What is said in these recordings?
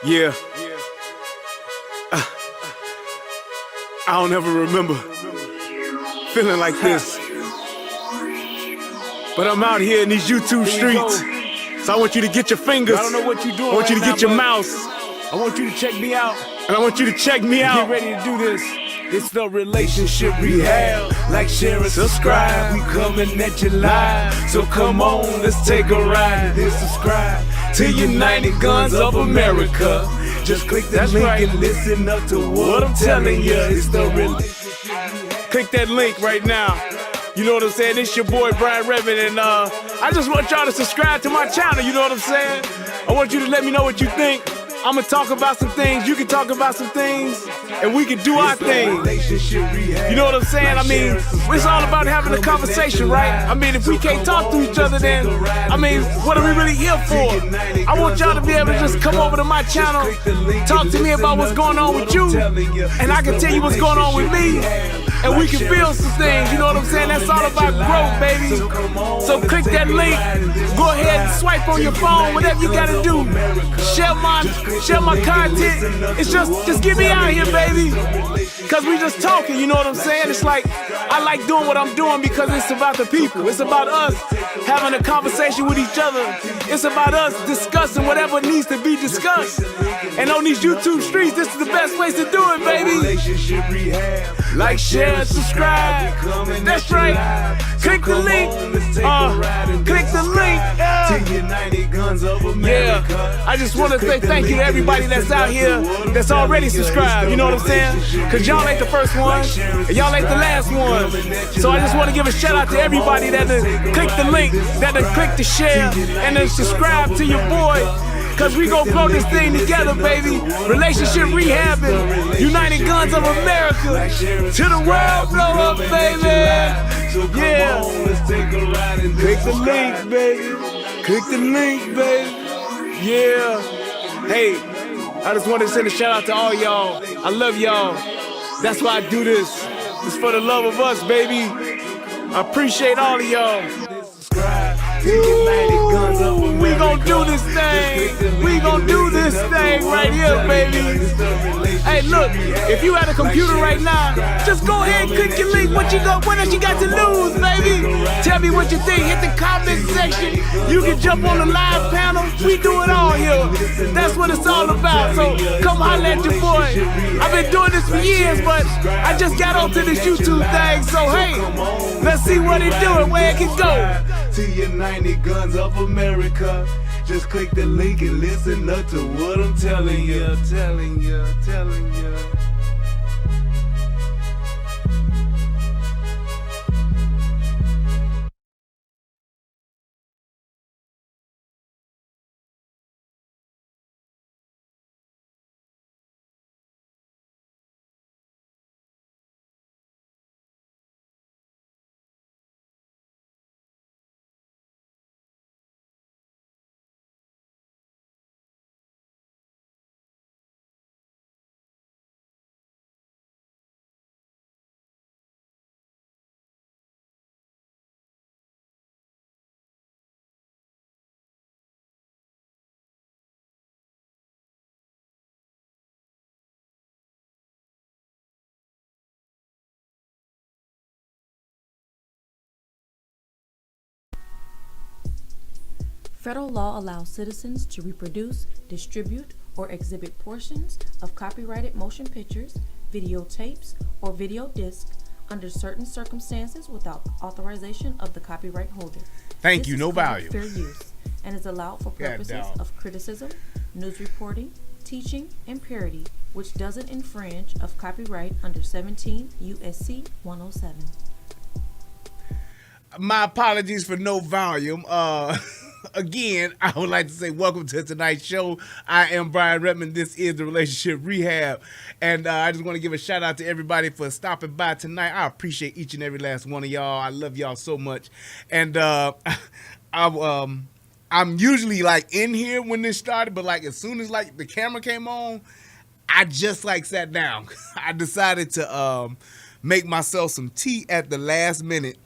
Yeah. I don't ever remember feeling like this. But I'm out here in these YouTube streets. So I want you to get your fingers. I don't know what you're doing. I want you to right get now, your mouse. I want you to check me out. And I want you to check me out. Get ready to do this. It's the relationship rehab. Like, share, and subscribe. We coming at you live. So come on, let's take a ride. Hit subscribe to United Guns of America. Just click that link and listen up to what I'm telling you. It's the relationship. Click that link right now. You know what I'm saying? It's your boy Brian Redmond, and I just want y'all to subscribe to my channel. You know what I'm saying? I want you to let me know what you think. I'm gonna talk about some things, you can talk about some things, and we can do our thing. You know what I'm saying? I mean, it's all about having a conversation, right? I mean, if we can't talk to each other, then, I mean, what are we really here for? I want y'all to be able to just come over to my channel, talk to me about what's going on with you, and I can tell you what's going on with me, and we can build some things, you know what I'm saying? That's all about growth, baby. So click that link, go ahead and swipe on your phone, whatever you gotta do. Share my content. It's just get me out here, baby. Cause we just talking, you know what I'm saying? It's like, I like doing what I'm doing because it's about the people. It's about us having a conversation with each other. It's about us discussing whatever needs to be discussed. And on these YouTube streets, this is the best place to do it, baby. Like, share, and subscribe. That's right. Click the link. Click the link. Yeah. I just want to say thank you to everybody that's out here that's already subscribed. You know what I'm saying? Cause y'all ain't the first one, and y'all ain't the last one. So I just want to give a shout out to everybody that click the link, that click the share, and then subscribe to your boy. Cause we gon' grow this thing together, baby. Relationship rehabbing, United Guns of America. To the world, blow up, baby. Yeah. Click the link, baby. Click the link, baby. Yeah. Hey, I just wanted to send a shout out to all y'all. I love y'all. That's why I do this. It's for the love of us, baby. I appreciate all of y'all. Ooh, we gon' do this thing. We gon' do this thing right here, baby. Hey, look, if you had a computer right now, just go ahead and click your link. What else you got to lose, baby? Tell me what you think. Hit the comment section. You can jump on the live panel. We do it all here. That's what it's all about. So come holler at your boy. I've been doing this for years, but I just got onto this YouTube thing. So hey, let's see what it do and where it can go. To United Guns of America. Just click the link and listen up to what I'm telling you, telling you. Federal law allows citizens to reproduce, distribute, or exhibit portions of copyrighted motion pictures, videotapes, or video discs under certain circumstances without authorization of the copyright holder. Thank you, no value. Fair use and is allowed for purposes of criticism, news reporting, teaching, and parody, which doesn't infringe of copyright under 17 U.S.C. 107. My apologies for no volume. Again, I would like to say welcome to tonight's show. I am Brian Redmond. This is the Relationship Rehab. And I just want to give a shout out to everybody for stopping by tonight. I appreciate each and every last one of y'all. I love y'all so much. And I'm usually like in here when this started, but like as soon as like the camera came on, I just like sat down. I decided to make myself some tea at the last minute.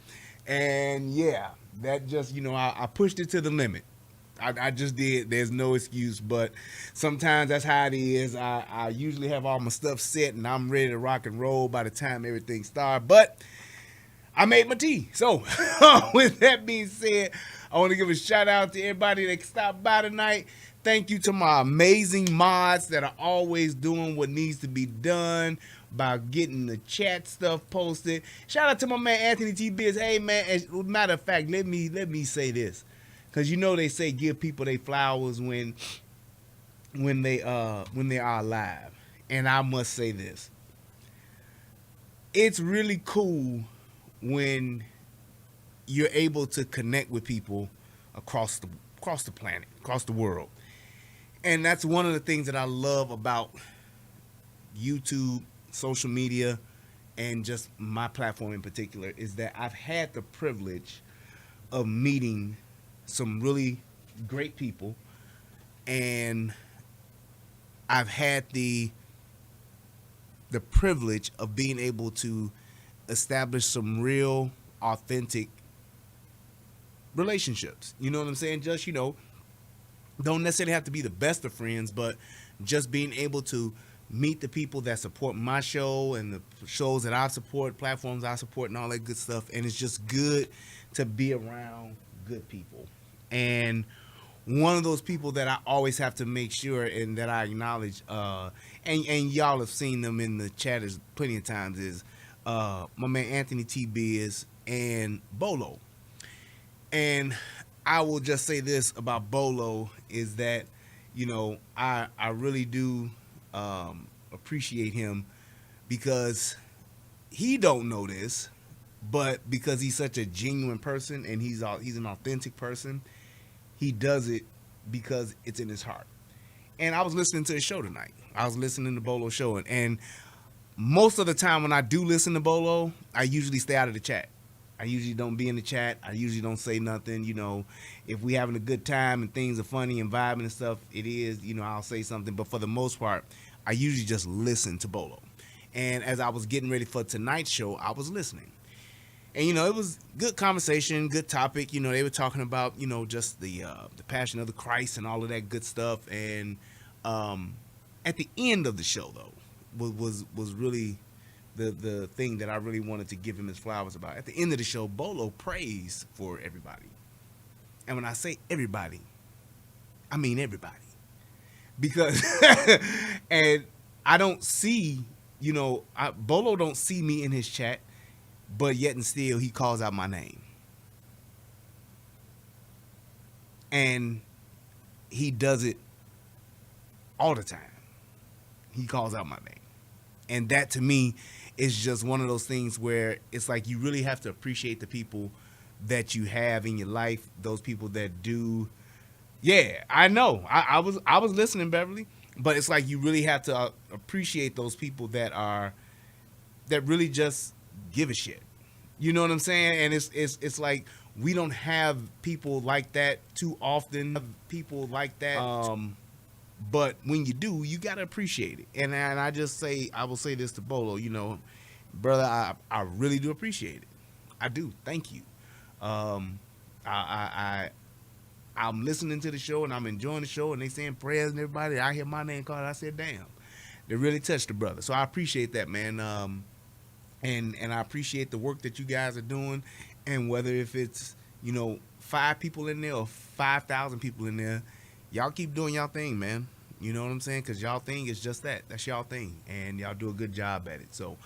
And yeah, that just, you know, I pushed it to the limit. I just did. There's no excuse, but sometimes that's how it is. I usually have all my stuff set and I'm ready to rock and roll by the time everything starts. But I made my tea. So with that being said, I want to give a shout out to everybody that stopped by tonight. Thank you to my amazing mods that are always doing what needs to be done by getting the chat stuff posted. Shout out to my man Anthony T. Biz. Hey man, as a matter of fact, let me say this. Cause you know they say give people their flowers when they are alive. And I must say this. It's really cool when you're able to connect with people across the planet, across the world. And that's one of the things that I love about YouTube, social media, and just my platform in particular, is that I've had the privilege of meeting some really great people, and I've had the privilege of being able to establish some real authentic relationships. You know what I'm saying? Just, don't necessarily have to be the best of friends, but just being able to meet the people that support my show and the shows that I support, platforms I support, and all that good stuff. And it's just good to be around good people. And one of those people that I always have to make sure and that I acknowledge, and y'all have seen them in the chat plenty of times, is my man Anthony T. Biz and Bolo. And I will just say this about Bolo is that, I really do appreciate him, because he don't know this, but because he's such a genuine person and he's an authentic person, he does it because it's in his heart. And I was listening to his show tonight. I was listening to Bolo's show, and most of the time when I do listen to Bolo, I usually stay out of the chat. I usually don't be in the chat. I usually don't say nothing. If we having a good time and things are funny and vibing and stuff, it is, I'll say something. But for the most part, I usually just listen to Bolo. And as I was getting ready for tonight's show, I was listening. And, it was good conversation, good topic. They were talking about, just the passion of the Christ and all of that good stuff. And at the end of the show, though, was really the thing that I really wanted to give him his flowers about. At the end of the show, Bolo prays for everybody. And when I say everybody, I mean everybody. Because, and I don't see, Bolo don't see me in his chat, but yet and still he calls out my name. And he does it all the time. He calls out my name. And that to me is just one of those things where it's like you really have to appreciate the people that you have in your life, those people that do. Yeah, I know. I was listening, Beverly, but it's like you really have to appreciate those people that really just give a shit. You know what I'm saying? And it's like we don't have people like that too often. People like that. But when you do, you gotta appreciate it. And I will say this to Bolo, brother, I really do appreciate it. I do. Thank you. I'm listening to the show and I'm enjoying the show, and they saying prayers and everybody. I hear my name called. I said, damn, they really touched the brother. So I appreciate that, man. And I appreciate the work that you guys are doing. And whether if it's 5 people in there or 5,000 people in there, y'all keep doing y'all thing, man. You know what I'm saying? Because y'all thing is just that. That's y'all thing. And y'all do a good job at it. So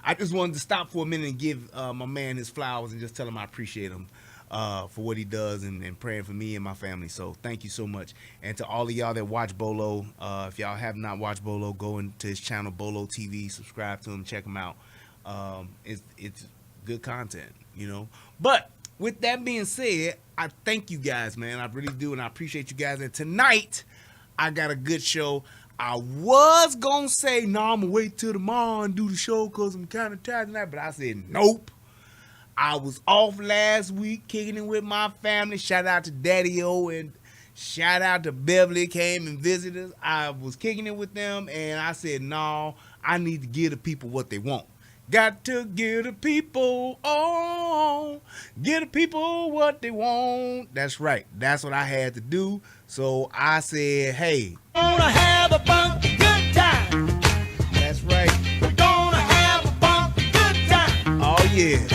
I just wanted to stop for a minute and give my man his flowers and just tell him I appreciate him for what he does and praying for me and my family. So thank you so much. And to all of y'all that watch Bolo, if y'all have not watched Bolo, go into his channel, Bolo TV, subscribe to him, check him out. It's good content, But with that being said, I thank you guys, man. I really do, and I appreciate you guys. And tonight, I got a good show. I was going to say, no, I'm going to wait till tomorrow and do the show because I'm kind of tired tonight. But I said, nope. I was off last week kicking it with my family. Shout out to Daddy-O and shout out to Beverly, came and visited us. I was kicking it with them, and I said, no, I need to give the people what they want. Got to give the people, give the people what they want. That's right. That's what I had to do. So I said, hey. Gonna have a funky good time. That's right. We're gonna have a funky good time. Oh, yeah.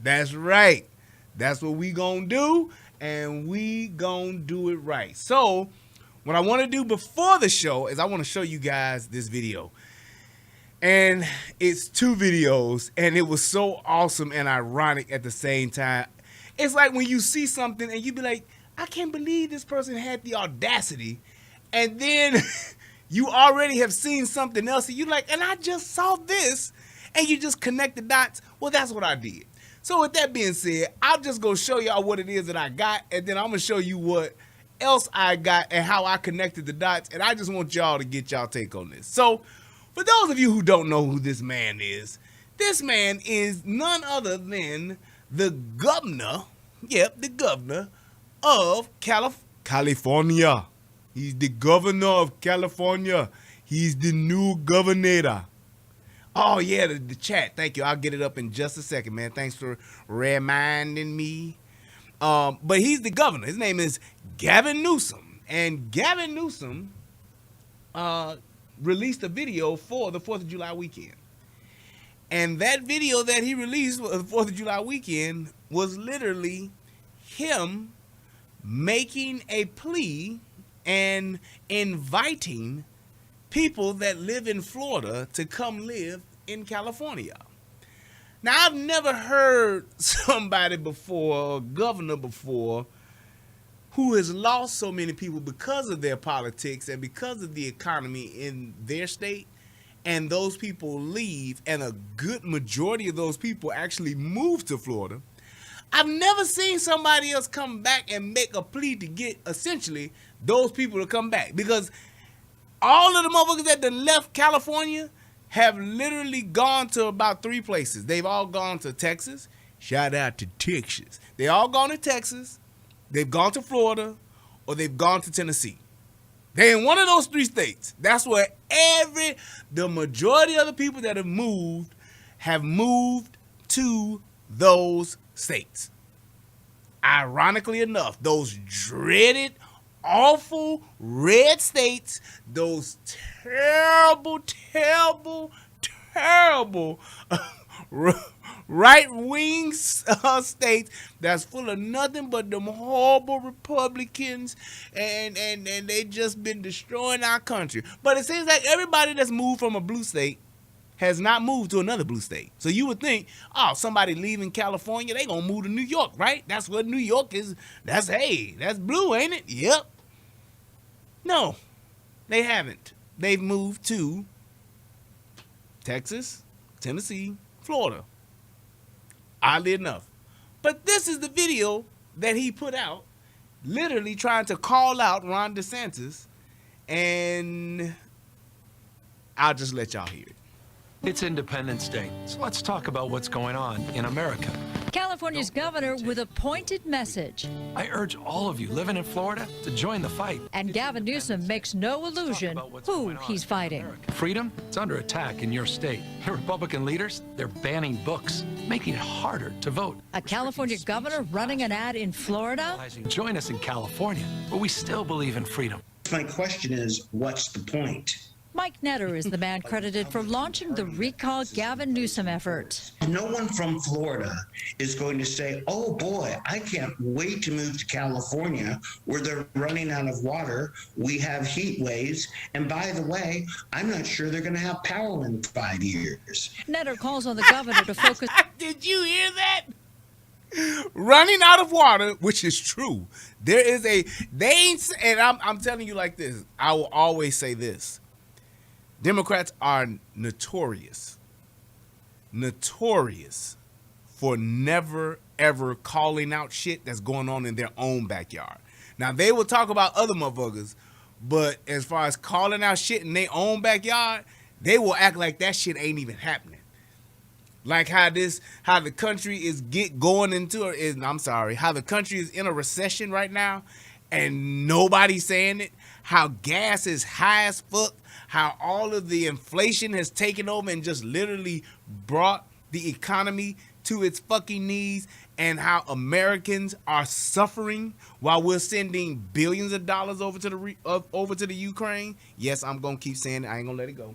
That's right. That's what we gonna do, and we gonna do it right. So what I want to do before the show is I want to show you guys this video. And it's 2 videos, and it was so awesome and ironic at the same time. It's like when you see something and you be like, I can't believe this person had the audacity. And then you already have seen something else, and you're like, and I just saw this. And you just connect the dots. Well, that's what I did. So with that being said, I'll just go show y'all what it is that I got, and then I'm going to show you what else I got and how I connected the dots. And I just want y'all to get y'all take on this. So for those of you who don't know who this man is none other than the governor, the governor of California. He's the governor of California. He's the new governor. Oh, yeah, the chat. Thank you. I'll get it up in just a second, man. Thanks for reminding me. But he's the governor. His name is Gavin Newsom. And Gavin Newsom released a video for the 4th of July weekend. And that video that he released for the 4th of July weekend was literally him making a plea and inviting people that live in Florida to come live in California. Now, I've never heard somebody before, a governor before, who has lost so many people because of their politics and because of the economy in their state, and those people leave, and a good majority of those people actually move to Florida. I've never seen somebody else come back and make a plea to get, essentially, those people to come back. Because all of the motherfuckers that done left California have literally gone to about 3 places. They've all gone to Texas. Shout out to Texas. They all gone to Texas. They've gone to Florida, or they've gone to Tennessee. They in one of those 3 states. That's where the majority of the people that have moved to those states. Ironically enough, those dreaded, awful red states, those terrible, terrible, terrible right-wing states that's full of nothing but them horrible Republicans, and they just been destroying our country. But it seems like everybody that's moved from a blue state has not moved to another blue state. So you would think, oh, somebody leaving California, they gonna move to New York, right? That's what New York is. That's blue, ain't it? Yep. No, they haven't. They've moved to Texas, Tennessee, Florida. Oddly enough. But this is the video that he put out, literally trying to call out Ron DeSantis, and I'll just let y'all hear it. It's Independence Day, so let's talk about what's going on in America. California's governor with a pointed message. I urge all of you living in Florida to join the fight. And Gavin Newsom makes no illusion who he's fighting. Freedom, it's under attack in your state. Republican leaders, they're banning books, making it harder to vote. A California governor running an ad in Florida? Join us in California, where we still believe in freedom. My question is, what's the point? Mike Netter is the man credited for launching the Recall Gavin Newsom effort. No one from Florida is going to say, oh boy, I can't wait to move to California where they're running out of water. We have heat waves. And by the way, I'm not sure they're going to have power in 5 years. Netter calls on the governor to focus. Did you hear that? Running out of water, which is true. There is and I'm telling you like this. I will always say this. Democrats are notorious for never, ever calling out shit that's going on in their own backyard. Now, they will talk about other motherfuckers, but as far as calling out shit in their own backyard, they will act like that shit ain't even happening. Like how the country is how the country is in a recession right now and nobody's saying it, how gas is high as fuck, how all of the inflation has taken over and just literally brought the economy to its fucking knees and how Americans are suffering while we're sending billions of dollars over to the Ukraine. Yes, I'm gonna keep saying it. I ain't gonna let it go.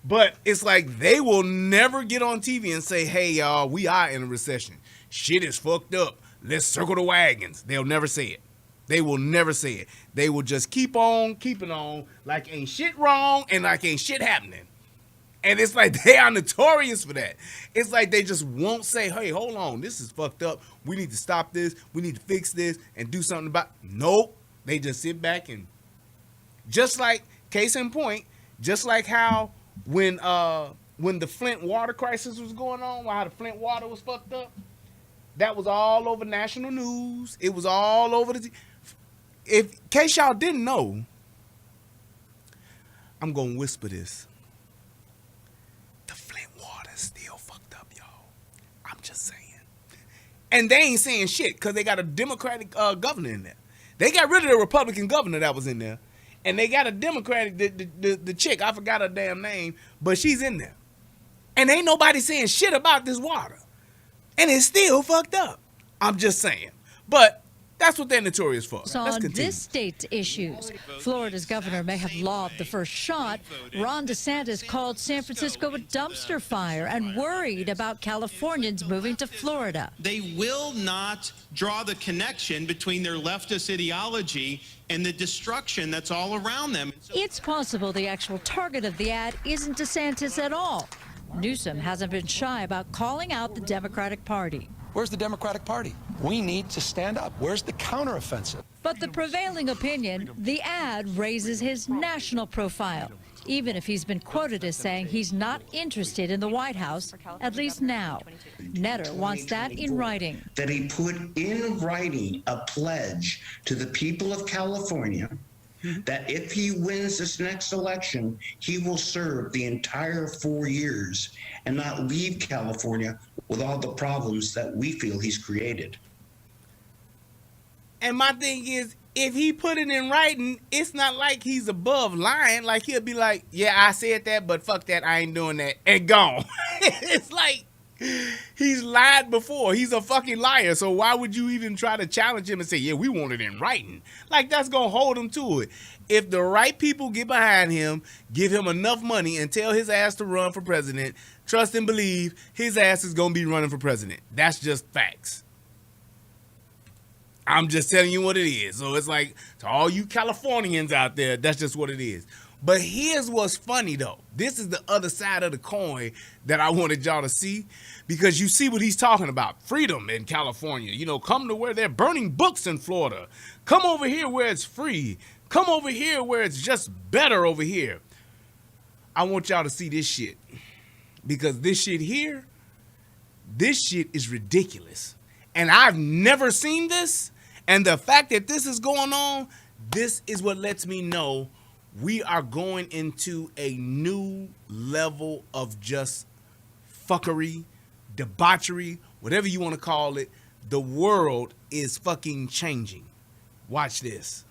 But it's like they will never get on TV and say, "Hey, y'all, we are in a recession. Shit is fucked up. Let's circle the wagons." They'll never say it. They will never say it. They will just keep on keeping on like ain't shit wrong and like ain't shit happening. And it's like they are notorious for that. It's like they just won't say, "Hey, hold on, this is fucked up. We need to stop this. We need to fix this and do something about it." Nope. They just sit back and just like, case in point, just like how when the Flint water crisis was going on, how the Flint water was fucked up, that was all over national news. It was all over in case y'all didn't know, I'm gonna whisper this. The Flint water's still fucked up, y'all. I'm just saying. And they ain't saying shit because they got a Democratic governor in there. They got rid of the Republican governor that was in there. And they got a Democratic, the chick, I forgot her damn name, but she's in there. And ain't nobody saying shit about this water. And it's still fucked up. I'm just saying. But that's what they're notorious for. Let's On continue. this state's issues, Florida's governor may have lobbed the first shot. Ron DeSantis called San Francisco a dumpster fire and worried about Californians moving to Florida. They will not draw the connection between their leftist ideology and the destruction that's all around them. It's possible the actual target of the ad isn't DeSantis at all. Newsom hasn't been shy about calling out the Democratic Party. Where's the Democratic Party? We need to stand up. Where's the counteroffensive? But the prevailing opinion, the ad raises his national profile, even if he's been quoted as saying he's not interested in the White House, at least now. Netter wants that in writing. That he put in writing a pledge to the people of California that if he wins this next election, he will serve the entire 4 years and not leave California with all the problems that we feel he's created. And my thing is, if he put it in writing, it's not like he's above lying. Like, he'll be like, "Yeah, I said that, but fuck that, I ain't doing that," and gone. It's like he's lied before. He's a fucking liar. So why would you even try to challenge him and say, "Yeah, we want it in writing"? Like, that's going to hold him to it. If the right people get behind him, give him enough money and tell his ass to run for president, trust and believe his ass is going to be running for president. That's just facts. I'm just telling you what it is. So it's like, to all you Californians out there, that's just what it is. But here's what's funny, though. This is the other side of the coin that I wanted y'all to see, because you see what he's talking about. Freedom in California. You know, come to where they're burning books in Florida. Come over here where it's free. Come over here where it's just better over here. I want y'all to see this shit, because this shit here, this shit is ridiculous. And I've never seen this. And the fact that this is going on, this is what lets me know we are going into a new level of just fuckery, debauchery, whatever you want to call it. The world is fucking changing. Watch this.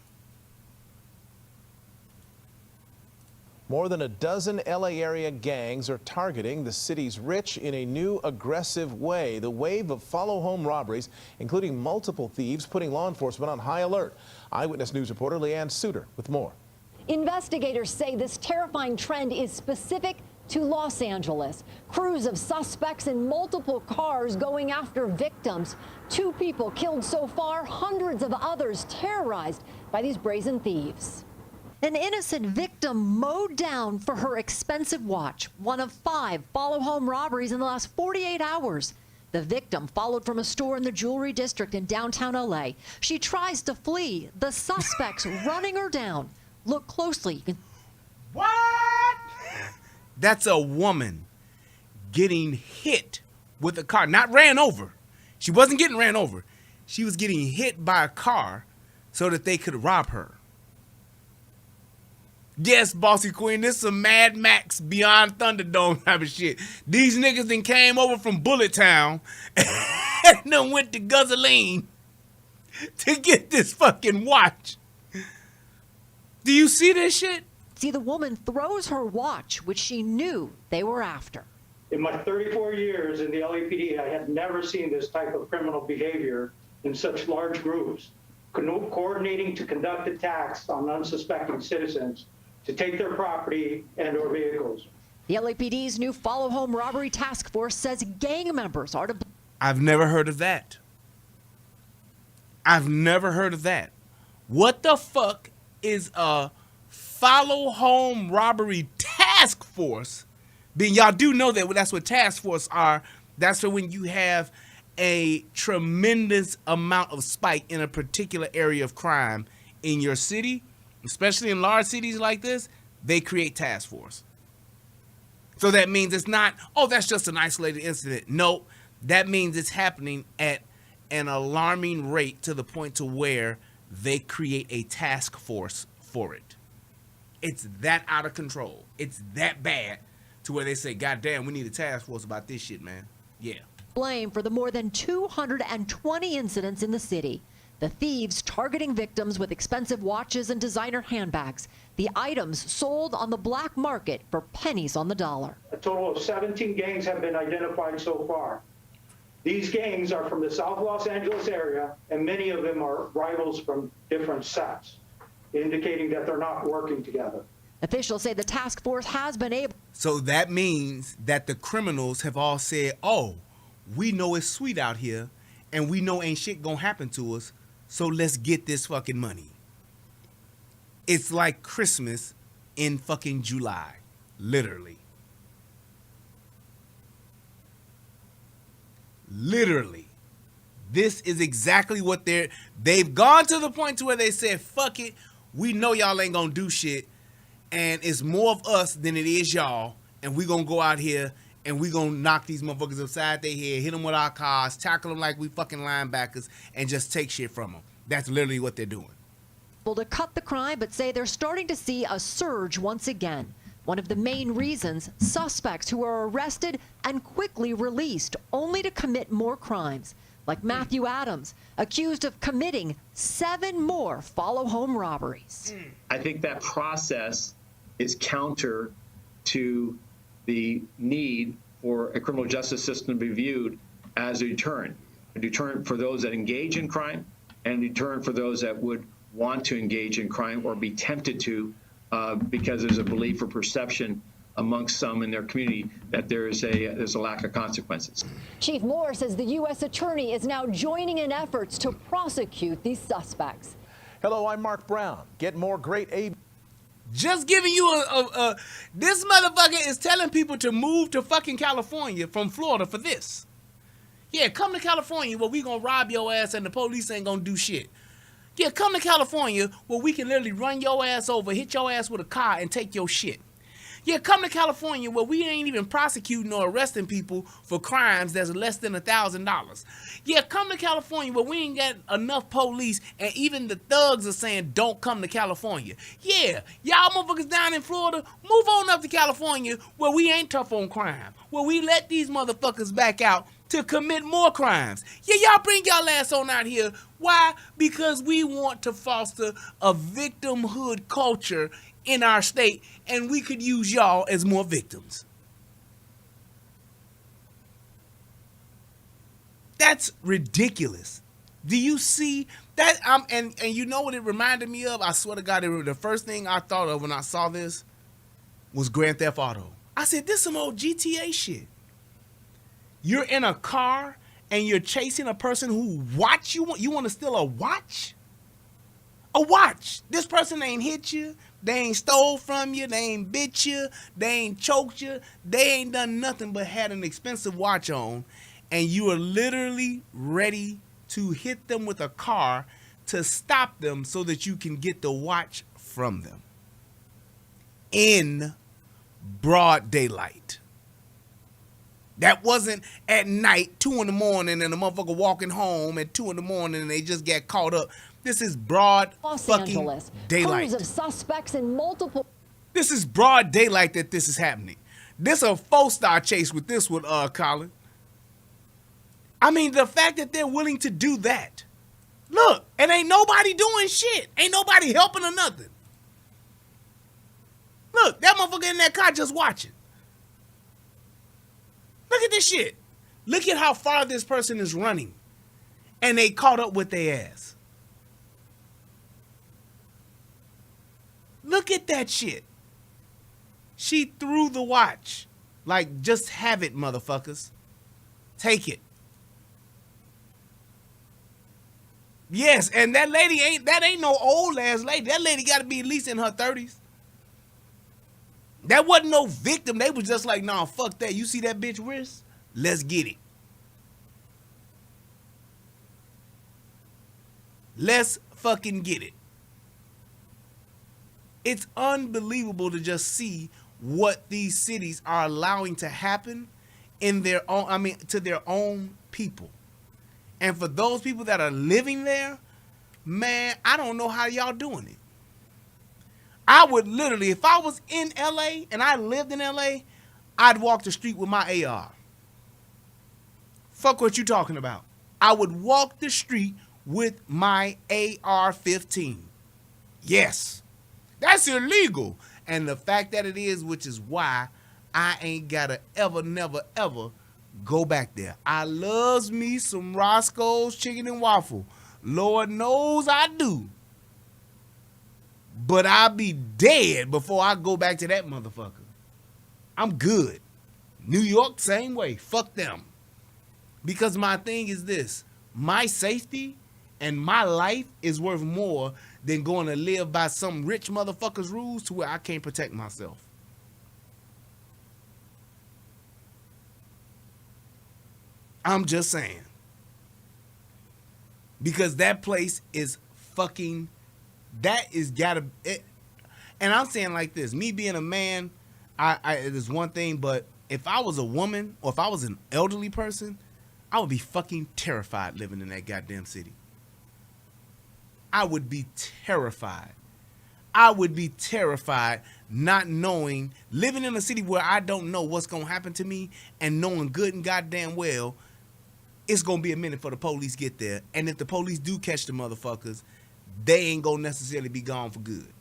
More than a dozen LA area gangs are targeting the city's rich in a new aggressive way. The wave of follow-home robberies, including multiple thieves, putting law enforcement on high alert. Eyewitness News reporter Leanne Suter with more. Investigators say this terrifying trend is specific to Los Angeles. Crews of suspects in multiple cars going after victims. 2 people killed so far, hundreds of others terrorized by these brazen thieves. An innocent victim mowed down for her expensive watch, one of 5 follow-home robberies in the last 48 hours. The victim followed from a store in the jewelry district in downtown LA. She tries to flee, the suspects running her down. Look closely. What? That's a woman getting hit with a car, not ran over. She wasn't getting ran over. She was getting hit by a car so that they could rob her. Yes, Bossy Queen, this is some Mad Max Beyond Thunderdome type of shit. These niggas then came over from Bullet Town and then went to Guzzling to get this fucking watch. Do you see this shit? See, the woman throws her watch, which she knew they were after. In my 34 years in the LAPD, I had never seen this type of criminal behavior in such large groups, coordinating to conduct attacks on unsuspecting citizens to take their property and or vehicles. The LAPD's new Follow Home Robbery Task Force says gang members are to blame. I've never heard of that. I've never heard of that. What the fuck is a Follow Home Robbery Task Force? Then y'all do know that that's what task force are. That's for when you have a tremendous amount of spike in a particular area of crime in your city, especially in large cities like this. They create task force. So that means it's not, oh, that's just an isolated incident. No, that means it's happening at an alarming rate to the point to where they create a task force for it. It's that out of control. It's that bad to where they say, God damn, we need a task force about this shit, man. Yeah. Blame for the more than 220 incidents in the city. The thieves targeting victims with expensive watches and designer handbags. The items sold on the black market for pennies on the dollar. A total of 17 gangs have been identified so far. These gangs are from the South Los Angeles area, and many of them are rivals from different sets, indicating that they're not working together. Officials say the task force has been able. So that means that the criminals have all said, oh, we know it's sweet out here and we know ain't shit gonna happen to us, so let's get this fucking money. It's like Christmas in fucking July, literally. Literally. This is exactly what they've gone to the point to where they said, fuck it, we know y'all ain't gonna do shit, and it's more of us than it is y'all, and we gonna go out here and we gonna knock these motherfuckers upside their head, hit them with our cars, tackle them like we fucking linebackers, and just take shit from them. That's literally what they're doing. To cut the crime, but say they're starting to see a surge once again. One of the main reasons, suspects who are arrested and quickly released, only to commit more crimes. Like Matthew Adams, accused of committing 7 more follow-home robberies. I think that process is counter to the need for a criminal justice system to be viewed as a deterrent for those that engage in crime, and a deterrent for those that would want to engage in crime or be tempted to because there's a belief or perception amongst some in their community that there's a lack of consequences. Chief Moore says the U.S. Attorney is now joining in efforts to prosecute these suspects. Hello, I'm Mark Brown. Get more great aid. Just giving you this motherfucker is telling people to move to fucking California from Florida for this. Yeah, come to California where we gonna rob your ass and the police ain't gonna do shit. Yeah, come to California where we can literally run your ass over, hit your ass with a car and take your shit. Yeah, come to California where we ain't even prosecuting or arresting people for crimes that's less than $1,000. Yeah, come to California where we ain't got enough police and even the thugs are saying don't come to California. Yeah, y'all motherfuckers down in Florida, move on up to California where we ain't tough on crime, where we let these motherfuckers back out to commit more crimes. Yeah, y'all bring y'all ass on out here. Why? Because we want to foster a victimhood culture in our state, and we could use y'all as more victims. That's ridiculous. Do you see that? And you know what it reminded me of? I swear to God, the first thing I thought of when I saw this was Grand Theft Auto. I said, this some old GTA shit. You're in a car and you're chasing a person who watch you. You want to steal a watch? A watch. This person ain't hit you. They ain't stole from you. They ain't bit you. They ain't choked you. They ain't done nothing but had an expensive watch on. And you are literally ready to hit them with a car to stop them so that you can get the watch from them. In broad daylight. That wasn't at night, 2 in the morning, and the motherfucker walking home at 2 in the morning and they just got caught up. This is broad Los fucking Angeles. daylight. Crews of suspects in multiple. This is broad daylight that this is happening. This a 4-star chase with this one, Colin. I mean, the fact that they're willing to do that. Look, and ain't nobody doing shit. Ain't nobody helping or nothing. Look, that motherfucker in that car just watching. this shit. Look at how far this person is running. And they caught up with their ass. Look at that shit. She threw the watch. Like, just have it, motherfuckers. Take it. Yes, and that lady ain't no old ass lady. That lady got to be at least in her 30s. That wasn't no victim. They was just like, nah, fuck that. You see that bitch wrist? Let's get it. Let's fucking get it. It's unbelievable to just see what these cities are allowing to happen in their own, to their own people. And for those people that are living there, man, I don't know how y'all doing it. I would literally, if I was in LA and I lived in LA, I'd walk the street with my AR. Fuck what you talking about. I would walk the street with my AR-15. Yes. That's illegal. And the fact that it is, which is why I ain't gotta ever, never, ever go back there. I loves me some Roscoe's Chicken and Waffle. Lord knows I do. But I'll be dead before I go back to that motherfucker. I'm good. New York, same way. Fuck them. Because my thing is this. My safety and my life is worth more than going to live by some rich motherfucker's rules to where I can't protect myself. I'm just saying. Because that place is fucking, that is gotta, and I'm saying like this, me being a man, it is one thing, but if I was a woman or if I was an elderly person, I would be fucking terrified living in that goddamn city. I would be terrified. I would be terrified not knowing, living in a city where I don't know what's going to happen to me and knowing good and goddamn well it's going to be a minute for the police get there. And if the police do catch the motherfuckers, they ain't going to necessarily be gone for good.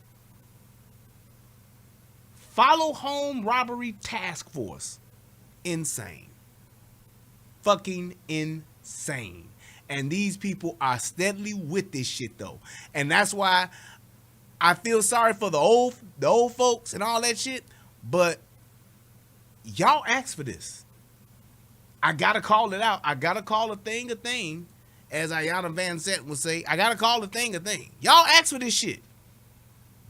Follow home robbery task force. Insane. Fucking insane. And these people are steadily with this shit though. And that's why I feel sorry for the old folks and all that shit. But y'all asked for this. I gotta call it out. I gotta call a thing, as Ayanna Van Zant would say. I gotta call a thing. Y'all asked for this shit.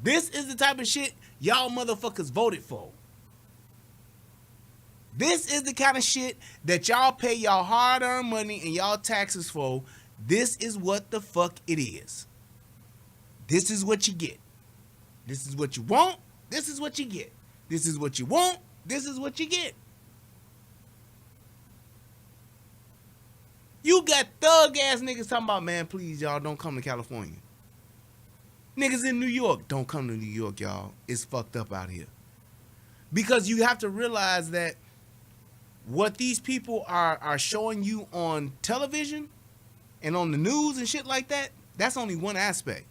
This is the type of shit y'all motherfuckers voted for. This is the kind of shit that y'all pay y'all hard-earned money and y'all taxes for. This is what the fuck it is. This is what you get. This is what you want. This is what you get. This is what you want. This is what you get. You got thug-ass niggas talking about, man, please, y'all, don't come to California. Niggas in New York, don't come to New York, y'all. It's fucked up out here. Because you have to realize that what these people are showing you on television and on the news and shit like that, that's only one aspect.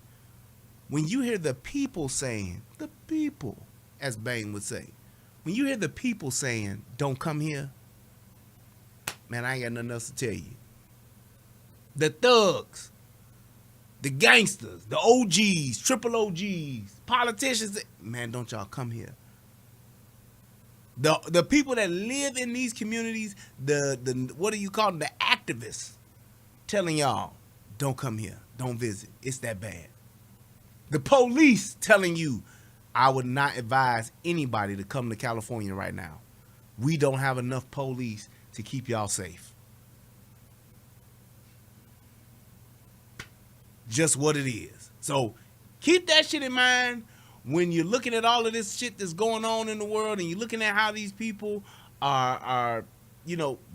When you hear the people saying, the people, as Bane would say, when you hear the people saying, don't come here, man, I ain't got nothing else to tell you. The thugs, the gangsters, the OGs, triple OGs, politicians, man, don't y'all come here. The people that live in these communities, the what do you call them? The activists telling y'all, don't come here, don't visit. It's that bad. The police telling you, I would not advise anybody to come to California right now. We don't have enough police to keep y'all safe. Just what it is. So keep that shit in mind when you're looking at all of this shit that's going on in the world and you're looking at how these people are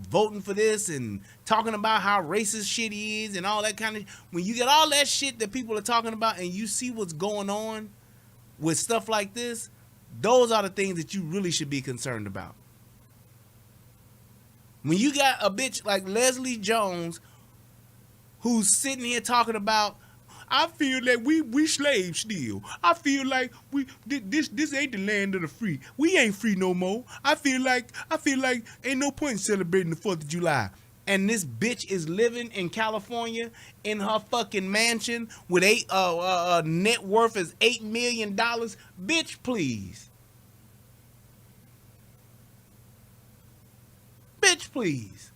voting for this and talking about how racist shit is and all that kind of. When you get all that shit that people are talking about and you see what's going on with stuff like this, those are the things that you really should be concerned about. When you got a bitch like Leslie Jones who's sitting here talking about, I feel like we slaves still. I feel like this ain't the land of the free. We ain't free no more. I feel like ain't no point in celebrating the 4th of July. And this bitch is living in California in her fucking mansion with net worth is $8 million. Bitch, please. Bitch, please.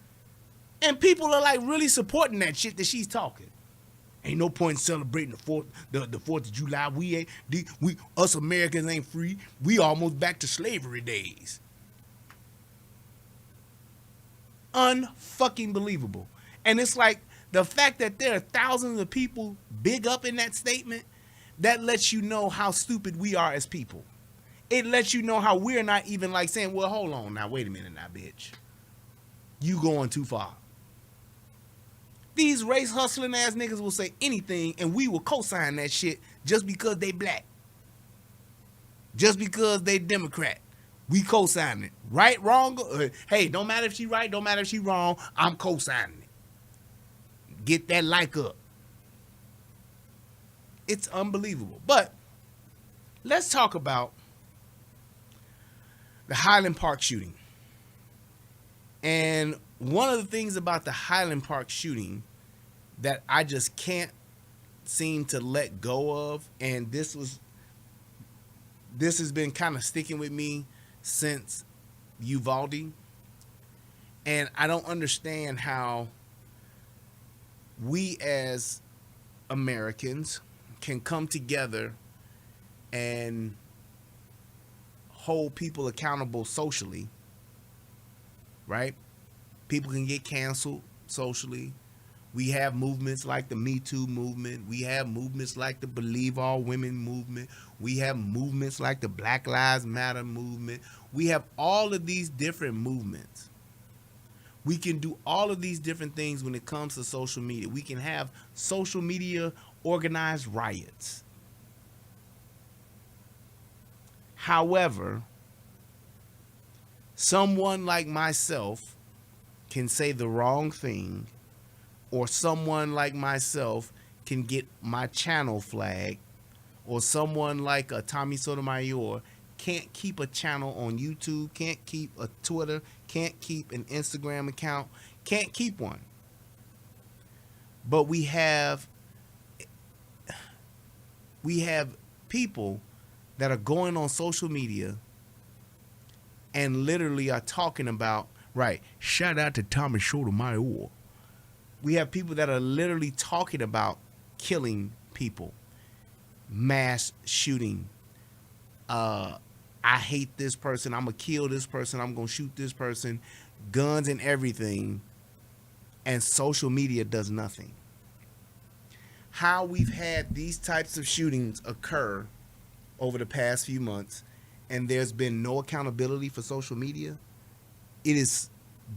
And people are like really supporting that shit that she's talking. Ain't no point in celebrating the 4th of July. We us Americans ain't free. We almost back to slavery days. Unfucking believable. And it's like the fact that there are thousands of people big up in that statement, that lets you know how stupid we are as people. It lets you know how we're not even like saying, well, hold on now, wait a minute now, bitch. You going too far. These race hustling ass niggas will say anything and we will co-sign that shit just because they black. Just because they Democrat. We co-signing it. Right, wrong? Hey, don't matter if she right, don't matter if she wrong. I'm co-signing it. Get that like up. It's unbelievable. But let's talk about the Highland Park shooting. And one of the things about the Highland Park shooting that I just can't seem to let go of, and this has been kind of sticking with me since Uvalde, and I don't understand how we as Americans can come together and hold people accountable socially, right? People can get canceled socially. We have movements like the Me Too movement. We have movements like the Believe All Women movement. We have movements like the Black Lives Matter movement. We have all of these different movements. We can do all of these different things when it comes to social media. We can have social media organized riots. However, someone like myself can say the wrong thing, or someone like myself can get my channel flagged, or someone like a Tommy Sotomayor can't keep a channel on YouTube, can't keep a Twitter, can't keep an Instagram account, can't keep one. But we have people that are going on social media and literally are talking about, right, shout out to Tommy Sotomayor. We have people that are literally talking about killing people, mass shooting. I hate this person. I'm going to kill this person. I'm going to shoot this person. Guns and everything. And social media does nothing. How we've had these types of shootings occur over the past few months and there's been no accountability for social media, it is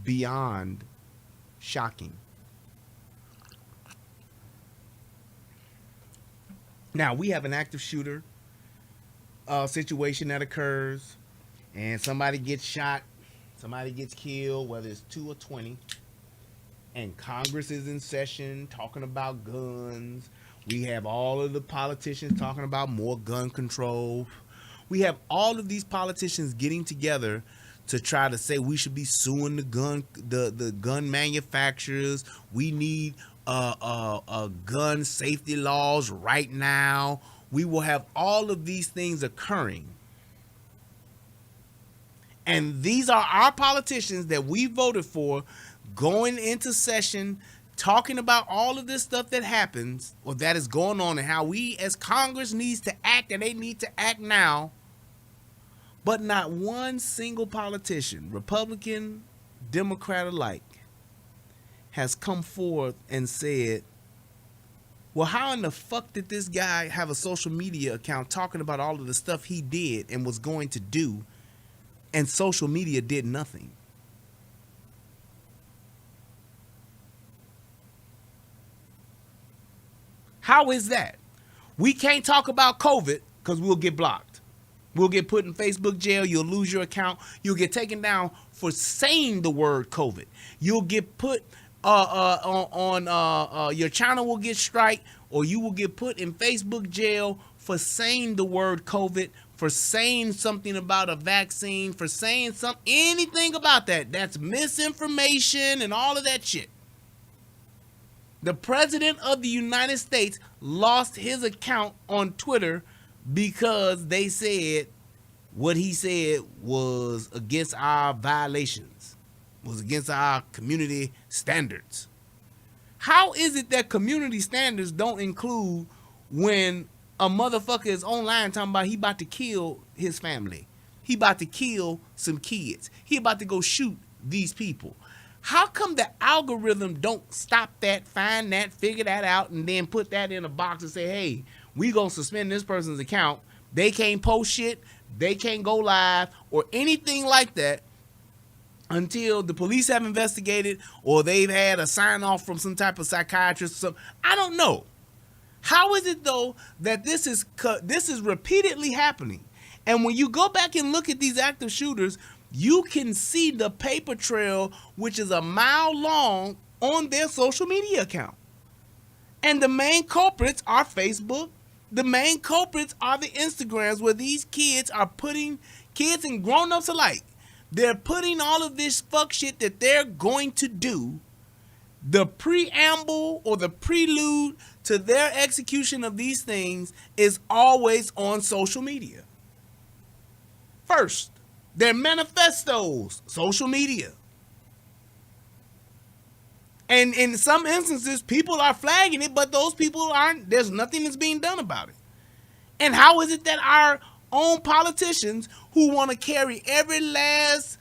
beyond shocking. Now, we have an active shooter situation that occurs, and somebody gets shot, somebody gets killed, whether it's 2 or 20, and Congress is in session talking about guns. We have all of the politicians talking about more gun control. We have all of these politicians getting together to try to say we should be suing the gun manufacturers. We need gun safety laws right now. We will have all of these things occurring. And these are our politicians that we voted for going into session, talking about all of this stuff that happens or that is going on and how we as Congress needs to act, and they need to act now. But not one single politician, Republican, Democrat alike, has come forth and said, well, how in the fuck did this guy have a social media account talking about all of the stuff he did and was going to do, and social media did nothing? How is that? We can't talk about COVID because we'll get blocked. We'll get put in Facebook jail. You'll lose your account. You'll get taken down for saying the word COVID. You'll get put your channel will get strike, or you will get put in Facebook jail for saying the word COVID, for saying something about a vaccine, for saying anything about that. That's misinformation and all of that shit. The president of the United States lost his account on Twitter because they said what he said was against our violations, was against our community standards. How is it that community standards don't include when a motherfucker is online talking about he about to kill his family, he about to kill some kids, he about to go shoot these people? How come the algorithm don't stop that, find that, figure that out, and then put that in a box and say, hey, we gonna suspend this person's account. They can't post shit, they can't go live or anything like that until the police have investigated or they've had a sign off from some type of psychiatrist or something. I don't know. How is it though that this is repeatedly happening? And when you go back and look at these active shooters, you can see the paper trail, which is a mile long, on their social media account. And the main culprits are Facebook. The main culprits are the Instagrams, where these kids are putting, kids and grown-ups alike, they're putting all of this fuck shit that they're going to do. The preamble or the prelude to their execution of these things is always on social media. First, their manifestos, social media. And in some instances, people are flagging it, but those people aren't, there's nothing that's being done about it. And how is it that our own politicians who want to carry every last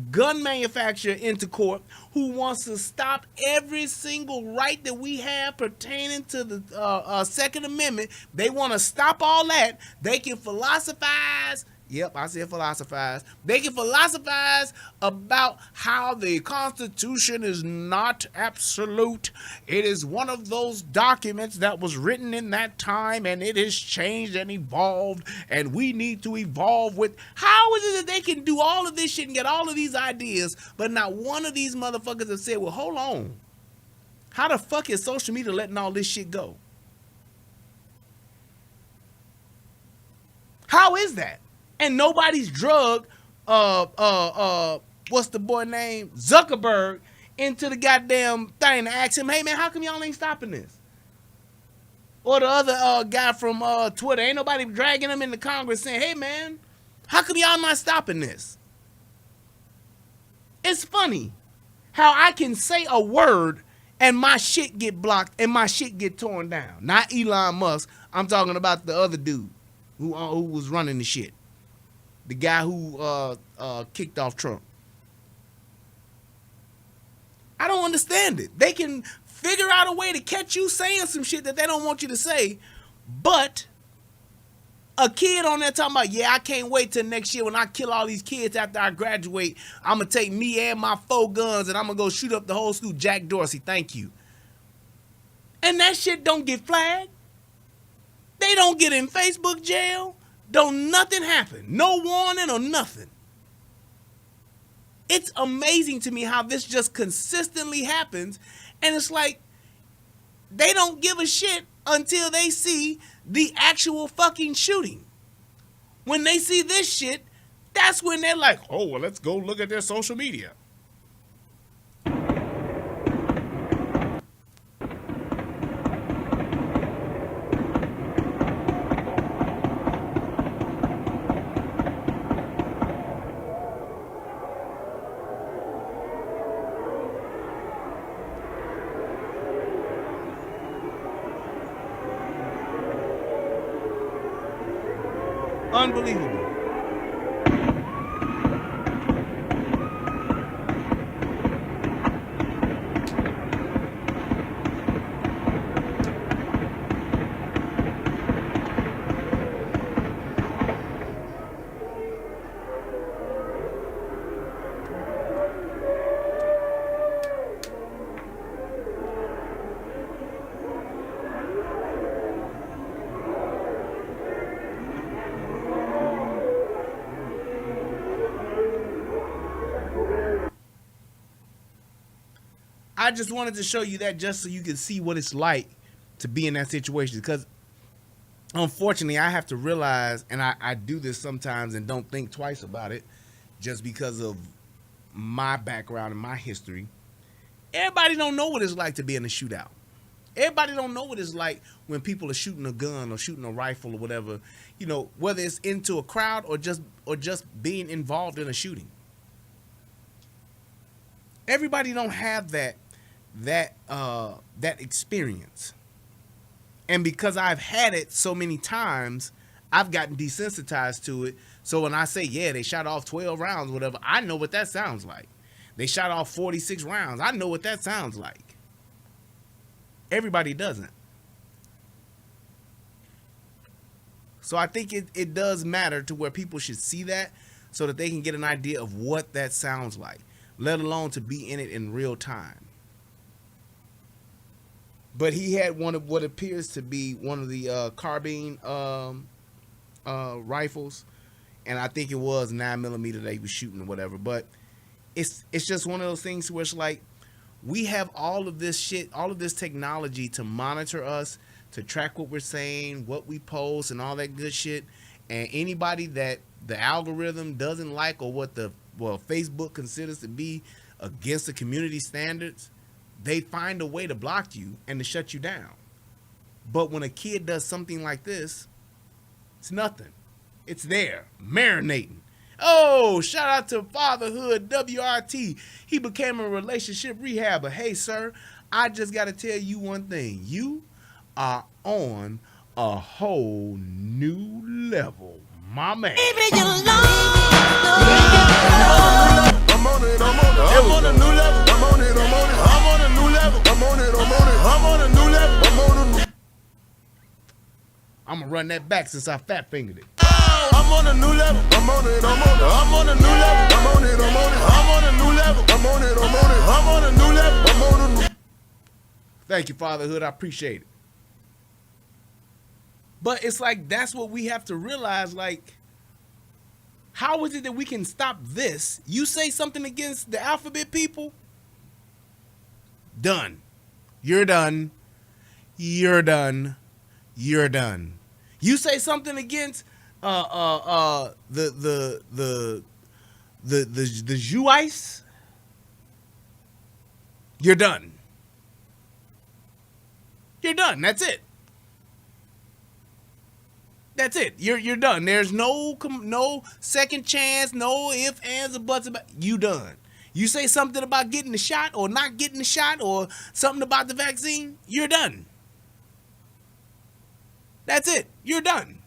gun manufacturer into court, who wants to stop every single right that we have pertaining to the Second Amendment, they want to stop all that. They can philosophize. Yep, I said philosophize. They can philosophize about how the Constitution is not absolute. It is one of those documents that was written in that time, and it has changed and evolved, and we need to evolve with. How is it that they can do all of this shit and get all of these ideas, but not one of these motherfuckers have said, well, hold on. How the fuck is social media letting all this shit go? How is that? And nobody's drugged, what's the boy name? Zuckerberg into the goddamn thing to ask him, hey man, how come y'all ain't stopping this? Or the other guy from Twitter, ain't nobody dragging him into Congress saying, hey man, how come y'all not stopping this? It's funny how I can say a word and my shit get blocked and my shit get torn down. Not Elon Musk, I'm talking about the other dude who was running the shit. The guy who kicked off Trump. I don't understand it. They can figure out a way to catch you saying some shit that they don't want you to say, but a kid on there talking about, yeah, I can't wait till next year when I kill all these kids after I graduate. I'm going to take me and my 4 guns and I'm going to go shoot up the whole school. Jack Dorsey, thank you. And that shit don't get flagged. They don't get in Facebook jail. Don't nothing happen. No warning or nothing. It's amazing to me how this just consistently happens. And it's like they don't give a shit until they see the actual fucking shooting. When they see this shit, that's when they're like, oh, well, let's go look at their social media. Unbelievable. I just wanted to show you that just so you can see what it's like to be in that situation. Because unfortunately, I have to realize, and I do this sometimes and don't think twice about it, just because of my background and my history. Everybody don't know what it's like to be in a shootout. Everybody don't know what it's like when people are shooting a gun or shooting a rifle or whatever, you know, whether it's into a crowd or just being involved in a shooting. Everybody don't have that experience. And because I've had it so many times, I've gotten desensitized to it. So when I say, yeah, they shot off 12 rounds, whatever, I know what that sounds like. They shot off 46 rounds. I know what that sounds like. Everybody doesn't. So I think it does matter to where people should see that so that they can get an idea of what that sounds like, let alone to be in it in real time. But he had one of what appears to be one of the carbine rifles, and I think it was 9mm that he was shooting or whatever. But it's just one of those things where it's like, we have all of this shit, all of this technology to monitor us, to track what we're saying, what we post, and all that good shit. And anybody that the algorithm doesn't like, or what Facebook considers to be against the community standards, they find a way to block you and to shut you down. But when a kid does something like this, it's nothing. It's there, marinating. Oh, shout out to Fatherhood WRT. He became a relationship rehabber. Hey, sir, I just got to tell you one thing. You are on a whole new level, my man. Baby, you love. I'm on it, I'm on a new level. I'm on it, I'm on a new level. I'm on it, I'm on a new level. I'm going to run that back since I fat fingered it. I'm on a new level. I'm on it, I'm on a new level. I'm on it, I'm on a new level. I'm on it, I'm on a new level. I'm on a new. Thank you, Fatherhood. I appreciate it. But it's like, that's what we have to realize. Like, how is it that we can stop this? You say something against the alphabet people? Done. You're done. You're done. You're done. You say something against the Jewites? You're done. You're done. That's it. That's it. You're done. There's no second chance, no ifs, ands, or buts about you done. You say something about getting the shot or not getting the shot or something about the vaccine, you're done. That's it. You're done.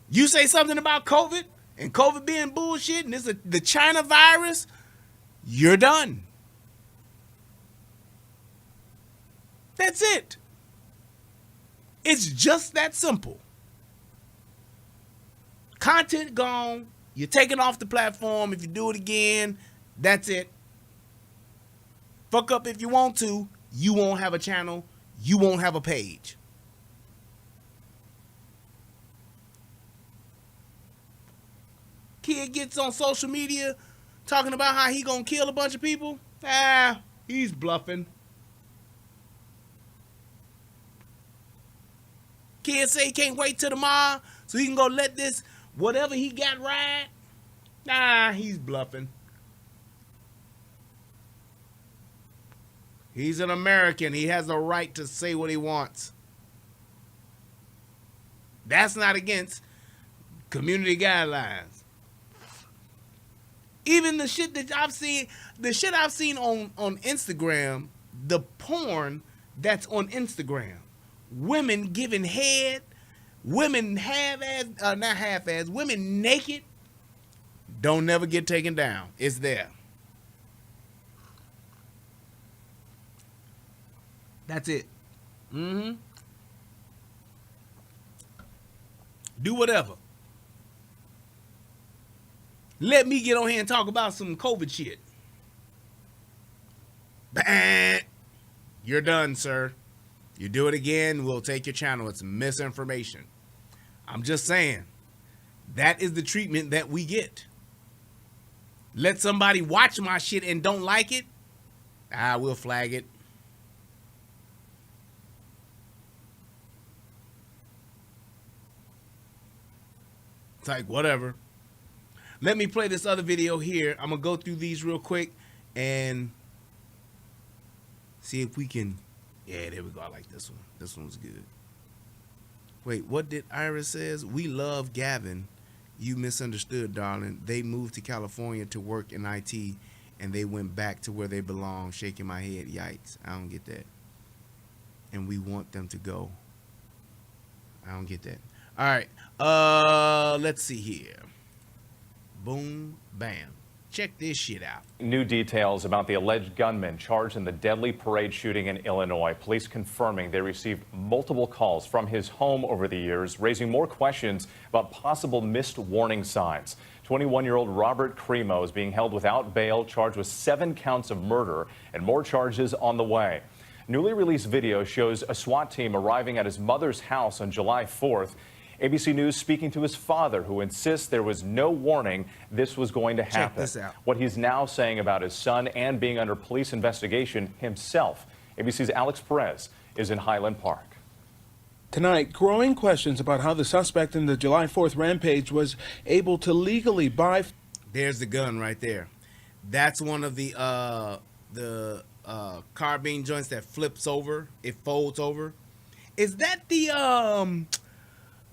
You say something about COVID and COVID being bullshit and it's the China virus, you're done. That's it. It's just that simple. Content gone. You're taken off the platform. If you do it again, that's it. Fuck up if you want to. You won't have a channel. You won't have a page. Kid gets on social media talking about how he gonna kill a bunch of people. He's bluffing. Kid say he can't wait till tomorrow so he can go let this whatever he got ride. He's bluffing. He's an American. He has a right to say what he wants. That's not against community guidelines. Even the shit that I've seen, on Instagram, the porn that's on Instagram, women giving head, women women naked, don't never get taken down. It's there. That's it. Do whatever. Let me get on here and talk about some COVID shit. Bah! You're done, sir. You do it again, we'll take your channel. It's misinformation. I'm just saying, that is the treatment that we get. Let somebody watch my shit and don't like it, I will flag it. It's like, whatever. Let me play this other video here. I'm going to go through these real quick and see if we can. Yeah, there we go. I like this one. This one's good. Wait, what did Iris says? We love Gavin. You misunderstood, darling. They moved to California to work in IT, and they went back to where they belong. Shaking my head. Yikes. I don't get that. And we want them to go. I don't get that. All right. Let's see here. Boom, bam. Check this shit out. New details about the alleged gunman charged in the deadly parade shooting in Illinois. Police confirming they received multiple calls from his home over the years, raising more questions about possible missed warning signs. 21-year-old Robert Crimo is being held without bail, charged with 7 counts of murder and more charges on the way. Newly released video shows a SWAT team arriving at his mother's house on July 4th. ABC News speaking to his father, who insists there was no warning this was going to happen. Check this out. What he's now saying about his son and being under police investigation himself. ABC's Alex Perez is in Highland Park. Tonight, growing questions about how the suspect in the July 4th rampage was able to legally buy. There's the gun right there. That's one of the carbine joints that flips over. It folds over. Is that the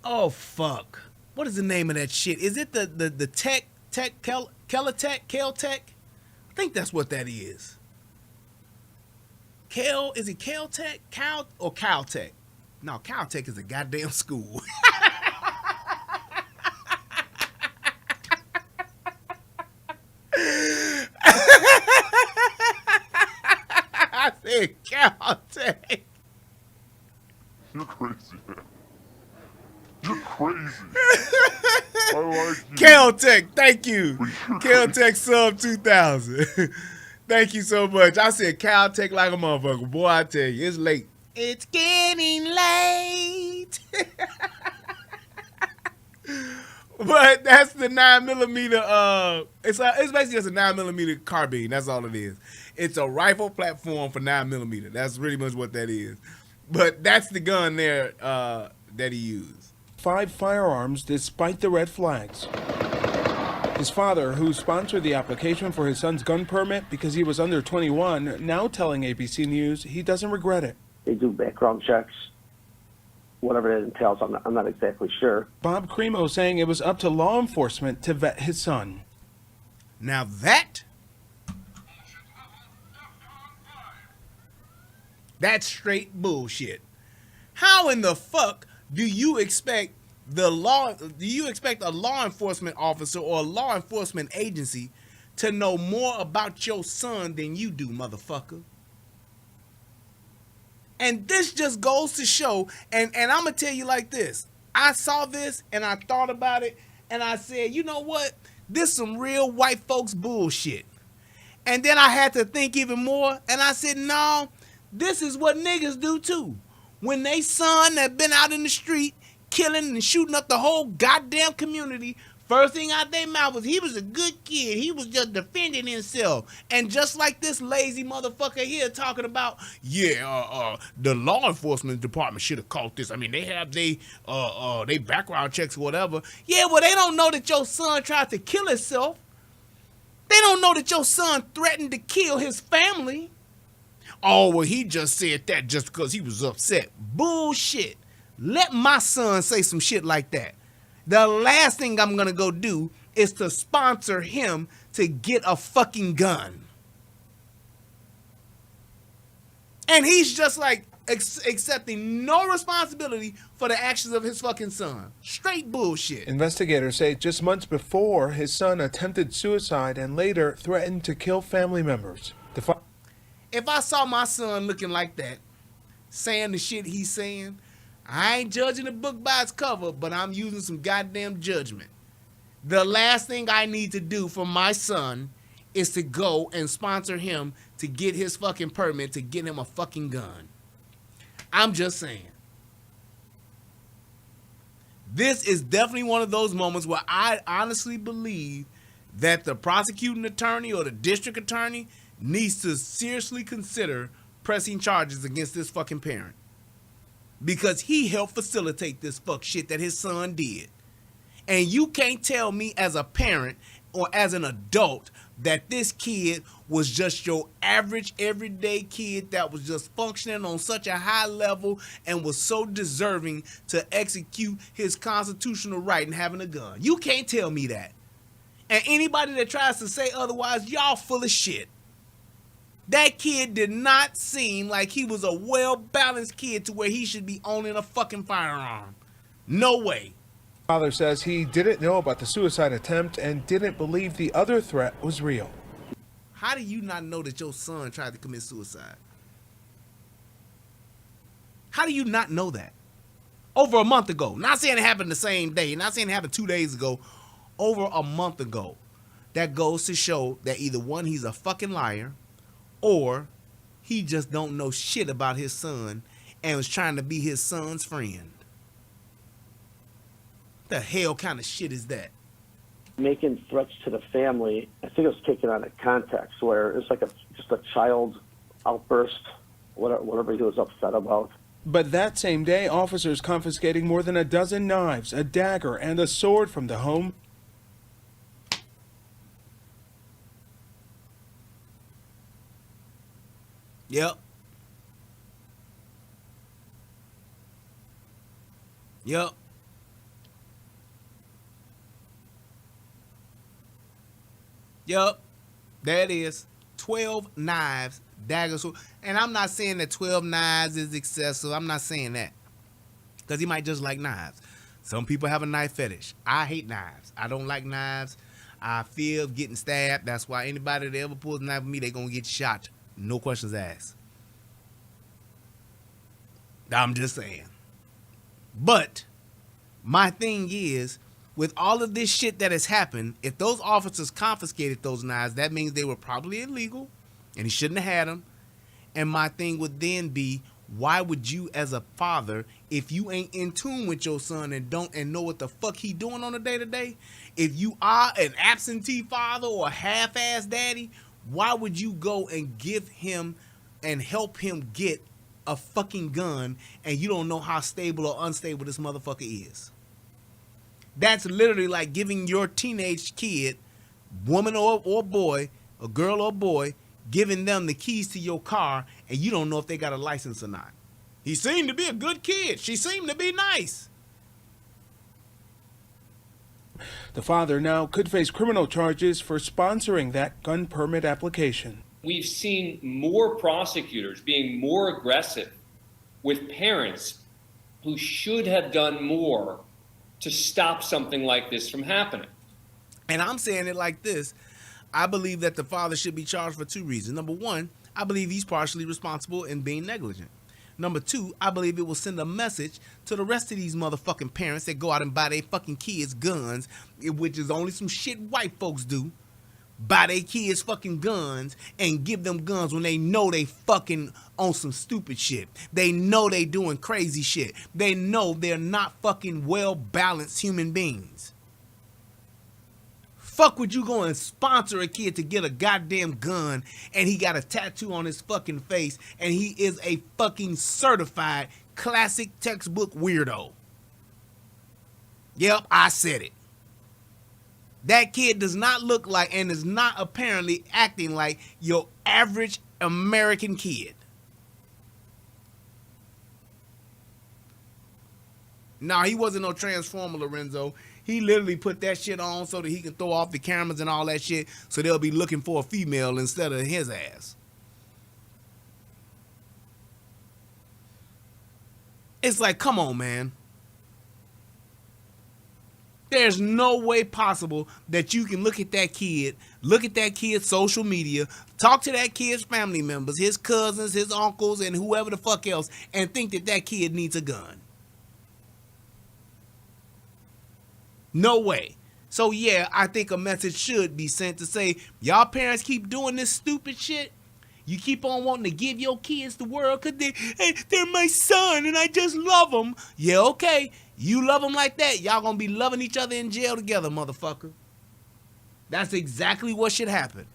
oh fuck, what is the name of that shit? Is it the Kel-Tec? I think that's what that is. Is it Kel-Tec? Or Caltech? No, Caltech is a goddamn school. I said Caltech. You're crazy, man. You're crazy. I like you. Caltech, thank you. Caltech sub 2000. Thank you so much. I said Caltech like a motherfucker. Boy, I tell you, it's late. It's getting late. But that's the 9mm. It's basically just a 9mm carbine. That's all it is. It's a rifle platform for 9mm. That's pretty much what that is. But that's the gun there that he used. 5 firearms despite the red flags. His father, who sponsored the application for his son's gun permit because he was under 21, now telling ABC News he doesn't regret it. They do background checks, whatever that entails. I'm not exactly sure. Bob Crimo saying it was up to law enforcement to vet his son. Now that's straight bullshit. How in the fuck do you expect a law enforcement officer or a law enforcement agency to know more about your son than you do, motherfucker? And this just goes to show, and I'm gonna tell you like this. I saw this and I thought about it and I said, you know what? This some real white folks bullshit. And then I had to think even more and I said, no, this is what niggas do too. When they son that been out in the street killing and shooting up the whole goddamn community, first thing out their mouth was he was a good kid. He was just defending himself. And just like this lazy motherfucker here talking about, the law enforcement department should have caught this. I mean, they have they background checks or whatever. Yeah, well, they don't know that your son tried to kill himself. They don't know that your son threatened to kill his family. Oh, well, he just said that just because he was upset. Bullshit. Let my son say some shit like that. The last thing I'm going to go do is to sponsor him to get a fucking gun. And he's just like accepting no responsibility for the actions of his fucking son. Straight bullshit. Investigators say just months before, his son attempted suicide and later threatened to kill family members. If I saw my son looking like that, saying the shit he's saying, I ain't judging the book by its cover, but I'm using some goddamn judgment. The last thing I need to do for my son is to go and sponsor him to get his fucking permit to get him a fucking gun. I'm just saying. This is definitely one of those moments where I honestly believe that the prosecuting attorney or the district attorney needs to seriously consider pressing charges against this fucking parent. Because he helped facilitate this fuck shit that his son did. And you can't tell me as a parent or as an adult that this kid was just your average everyday kid that was just functioning on such a high level and was so deserving to execute his constitutional right in having a gun. You can't tell me that. And anybody that tries to say otherwise, y'all full of shit. That kid did not seem like he was a well-balanced kid to where he should be owning a fucking firearm. No way. Father says he didn't know about the suicide attempt and didn't believe the other threat was real. How do you not know that your son tried to commit suicide? How do you not know that? Over a month ago. Not saying it happened the same day. Not saying it happened 2 days ago. Over a month ago. That goes to show that either one, he's a fucking liar, or he just don't know shit about his son and was trying to be his son's friend. The hell kind of shit is that? Making threats to the family, I think it was taken out of context where it's like just a child outburst, whatever he was upset about. But that same day, officers confiscating more than a dozen knives, a dagger, and a sword from the home. Yep. Yep. Yep. There it is. 12 knives, daggers. And I'm not saying that 12 knives is excessive. I'm not saying that. Because he might just like knives. Some people have a knife fetish. I hate knives. I don't like knives. I fear of getting stabbed. That's why anybody that ever pulls a knife with me, they're going to get shot. No questions asked. I'm just saying. But my thing is, with all of this shit that has happened, if those officers confiscated those knives, that means they were probably illegal and he shouldn't have had them. And my thing would then be, why would you as a father, if you ain't in tune with your son and don't know what the fuck he doing on a day-to-day, if you are an absentee father or a half-ass daddy, why would you go and give him and help him get a fucking gun and you don't know how stable or unstable this motherfucker is? That's literally like giving your teenage kid, woman or boy, a girl or boy, giving them the keys to your car and you don't know if they got a license or not. He seemed to be a good kid. She seemed to be nice. The father now could face criminal charges for sponsoring that gun permit application. We've seen more prosecutors being more aggressive with parents who should have done more to stop something like this from happening. And I'm saying it like this. I believe that the father should be charged for two reasons. Number one, I believe he's partially responsible in being negligent. Number two, I believe it will send a message to the rest of these motherfucking parents that go out and buy their fucking kids guns, which is only some shit white folks do. Buy their kids fucking guns and give them guns when they know they fucking on some stupid shit. They know they doing crazy shit. They know they're not fucking well-balanced human beings. Fuck would you go and sponsor a kid to get a goddamn gun and he got a tattoo on his fucking face and he is a fucking certified classic textbook weirdo. Yep, I said it. That kid does not look like and is not apparently acting like your average American kid. Nah, he wasn't no Transformer, Lorenzo. He literally put that shit on so that he can throw off the cameras and all that shit so they'll be looking for a female instead of his ass. It's like, come on, man. There's no way possible that you can look at that kid's social media, talk to that kid's family members, his cousins, his uncles, and whoever the fuck else, and think that that kid needs a gun. No way. So yeah, I think a message should be sent to say, y'all parents keep doing this stupid shit. You keep on wanting to give your kids the world because they're my son and I just love them. Yeah, okay. You love them like that. Y'all gonna be loving each other in jail together, motherfucker. That's exactly what should happen.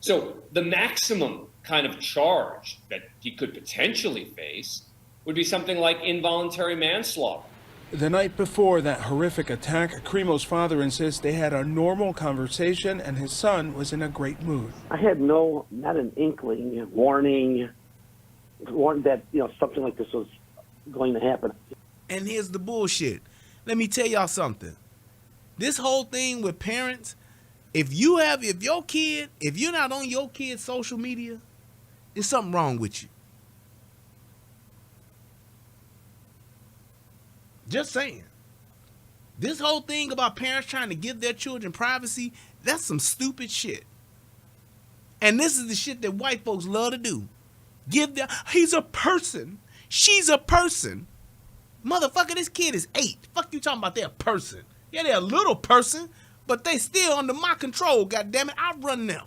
So the maximum kind of charge that he could potentially face would be something like involuntary manslaughter. The night before that horrific attack, Crimo's father insists they had a normal conversation and his son was in a great mood. I had not an inkling, warning that, something like this was going to happen. And here's the bullshit. Let me tell y'all something. This whole thing with parents, if you're not on your kid's social media, there's something wrong with you. Just saying. This whole thing about parents trying to give their children privacy, that's some stupid shit. And this is the shit that white folks love to do. He's a person. She's a person. Motherfucker, this kid is 8. Fuck you talking about they're a person. Yeah, they're a little person, but they still under my control, goddammit. I run them.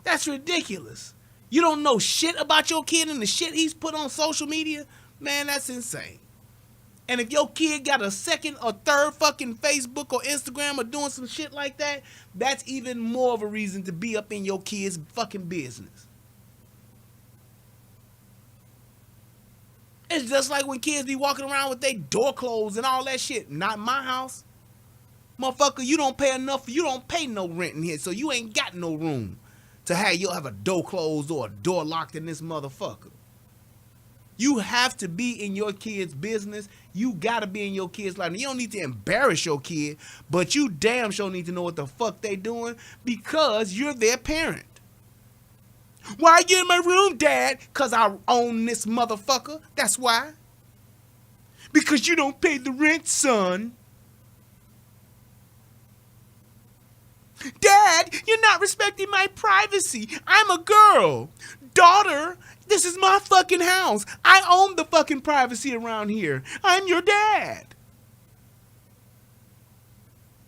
That's ridiculous. You don't know shit about your kid and the shit he's put on social media? Man, that's insane. And if your kid got a second or third fucking Facebook or Instagram or doing some shit like that, that's even more of a reason to be up in your kid's fucking business. It's just like when kids be walking around with their door closed and all that shit. Not in my house. Motherfucker, you don't pay no rent in here, so you ain't got no room to have a door closed or a door locked in this motherfucker. You have to be in your kid's business. You gotta be in your kid's life. You don't need to embarrass your kid, but you damn sure need to know what the fuck they doing because you're their parent. Why are you in my room, Dad? Because I own this motherfucker. That's why. Because you don't pay the rent, son. Dad, you're not respecting my privacy. I'm a girl. Daughter, this is my fucking house. I own the fucking privacy around here. I'm your dad.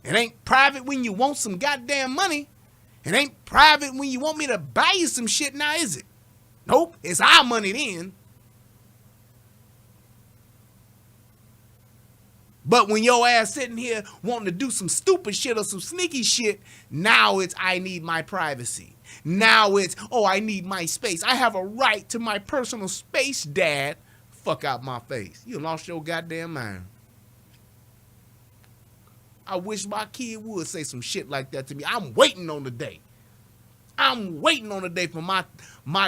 It ain't private when you want some goddamn money. It ain't private when you want me to buy you some shit now, is it? Nope, it's our money then. But when your ass sitting here wanting to do some stupid shit or some sneaky shit, now it's I need my privacy. Now it's, oh, I need my space. I have a right to my personal space, Dad. Fuck out my face. You lost your goddamn mind. I wish my kid would say some shit like that to me. I'm waiting on the day. I'm waiting on the day for my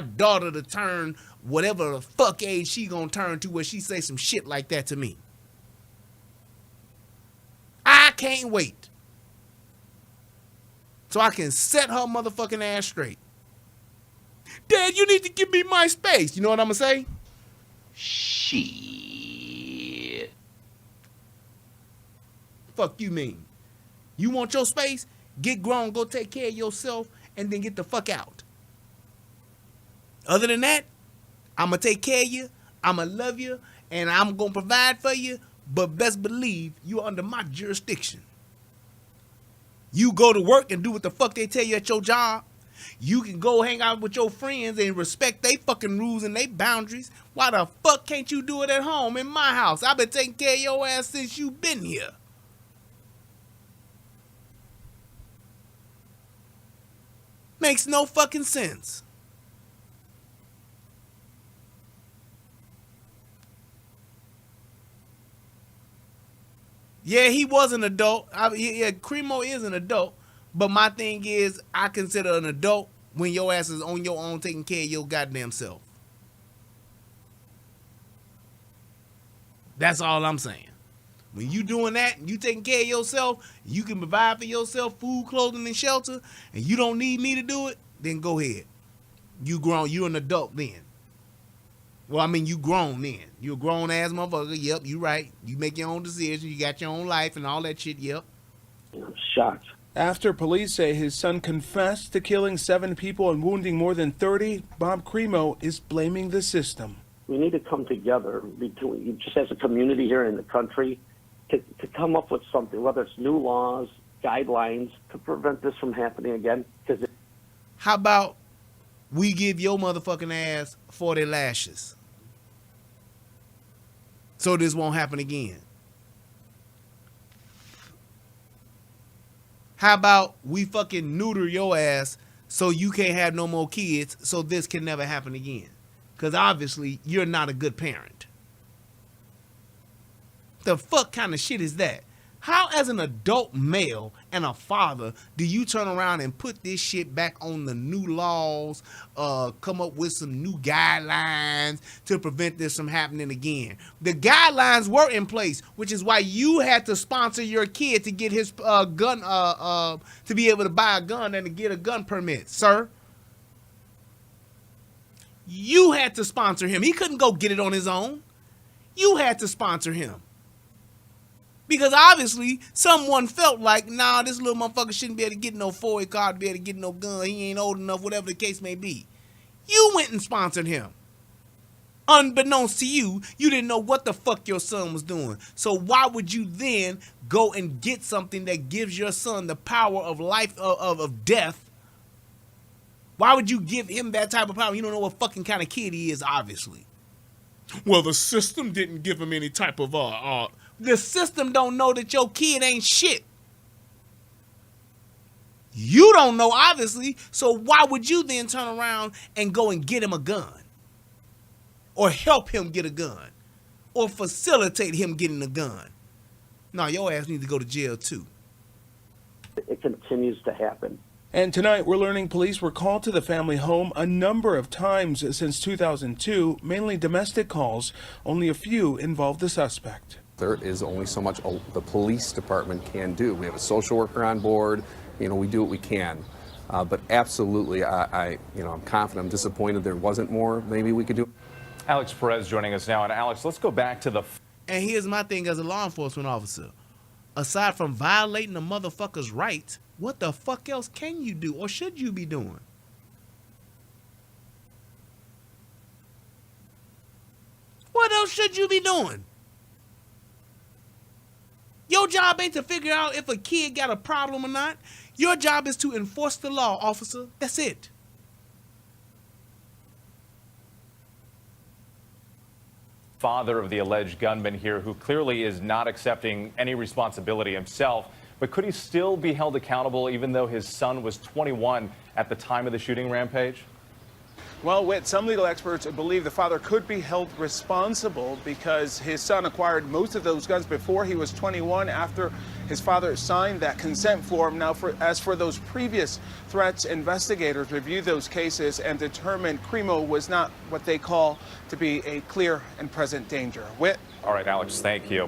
daughter to turn whatever the fuck age she gonna turn to where she say some shit like that to me. I can't wait. So I can set her motherfucking ass straight. Dad, you need to give me my space. You know what I'm gonna say? Shit. Fuck you mean? You want your space? Get grown, go take care of yourself, and then get the fuck out. Other than that, I'm gonna take care of you, I'm gonna love you, and I'm gonna provide for you, but best believe you're under my jurisdiction. You go to work and do what the fuck they tell you at your job. You can go hang out with your friends and respect they fucking rules and they boundaries. Why the fuck can't you do it at home in my house? I've been taking care of your ass since you been here. Makes no fucking sense. Yeah, he was an adult. Yeah, Crimo is an adult. But my thing is, I consider an adult when your ass is on your own taking care of your goddamn self. That's all I'm saying. When you doing that, and you taking care of yourself, you can provide for yourself food, clothing, and shelter, and you don't need me to do it, then go ahead. You grown, you an adult then. Well, I mean, you grown then. You a grown ass motherfucker. Yep, you right. You make your own decisions. You got your own life and all that shit. Yep. I'm shocked. After police say his son confessed to killing 7 people and wounding more than 30, Bob Crimo is blaming the system. We need to come together, just as a community here in the country, to come up with something, whether it's new laws, guidelines, to prevent this from happening again. How about we give your motherfucking ass 40 lashes so this won't happen again? How about we fucking neuter your ass so you can't have no more kids so this can never happen again? Because obviously you're not a good parent. The fuck kind of shit is that? How, as an adult male and a father, do you turn around and put this shit back on the new laws, come up with some new guidelines to prevent this from happening again? The guidelines were in place, which is why you had to sponsor your kid to get his gun, to be able to buy a gun and to get a gun permit, sir. You had to sponsor him. He couldn't go get it on his own. You had to sponsor him. Because obviously, someone felt like, nah, this little motherfucker shouldn't be able to get no FOIA card, be able to get no gun. He ain't old enough, whatever the case may be. You went and sponsored him. Unbeknownst to you, you didn't know what the fuck your son was doing. So why would you then go and get something that gives your son the power of life, of death? Why would you give him that type of power? You don't know what fucking kind of kid he is, obviously. Well, the system didn't give him any type of the system don't know that your kid ain't shit. You don't know, obviously, so why would you then turn around and go and get him a gun? Or help him get a gun? Or facilitate him getting a gun? No, your ass needs to go to jail too. It continues to happen. And tonight, we're learning police were called to the family home a number of times since 2002, mainly domestic calls. Only a few involved the suspect. There is only so much the police department can do. We have a social worker on board. You know, we do what we can. But absolutely, I'm confident. I'm disappointed there wasn't more maybe we could do. Alex Perez joining us now. And Alex, let's go back to the... And here's my thing as a law enforcement officer. Aside from violating a motherfucker's rights, what the fuck else can you do or should you be doing? What else should you be doing? Your job ain't to figure out if a kid got a problem or not. Your job is to enforce the law, officer. That's it. Father of the alleged gunman here, who clearly is not accepting any responsibility himself. But could he still be held accountable even though his son was 21 at the time of the shooting rampage? Well, Whit, some legal experts believe the father could be held responsible because his son acquired most of those guns before he was 21, after his father signed that consent form. Now, as for those previous threats, investigators reviewed those cases and determined Crimo was not what they call to be a clear and present danger. Whit? All right, Alex, thank you.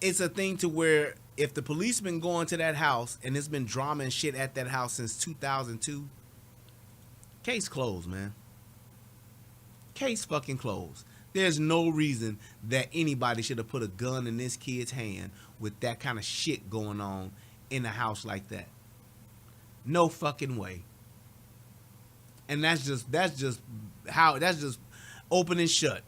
It's a thing to where if the police been going to that house and there's been drama and shit at that house since 2002, case closed, man. Case fucking closed. There's no reason that anybody should have put a gun in this kid's hand with that kind of shit going on in a house like that. No fucking way. And that's just open and shut.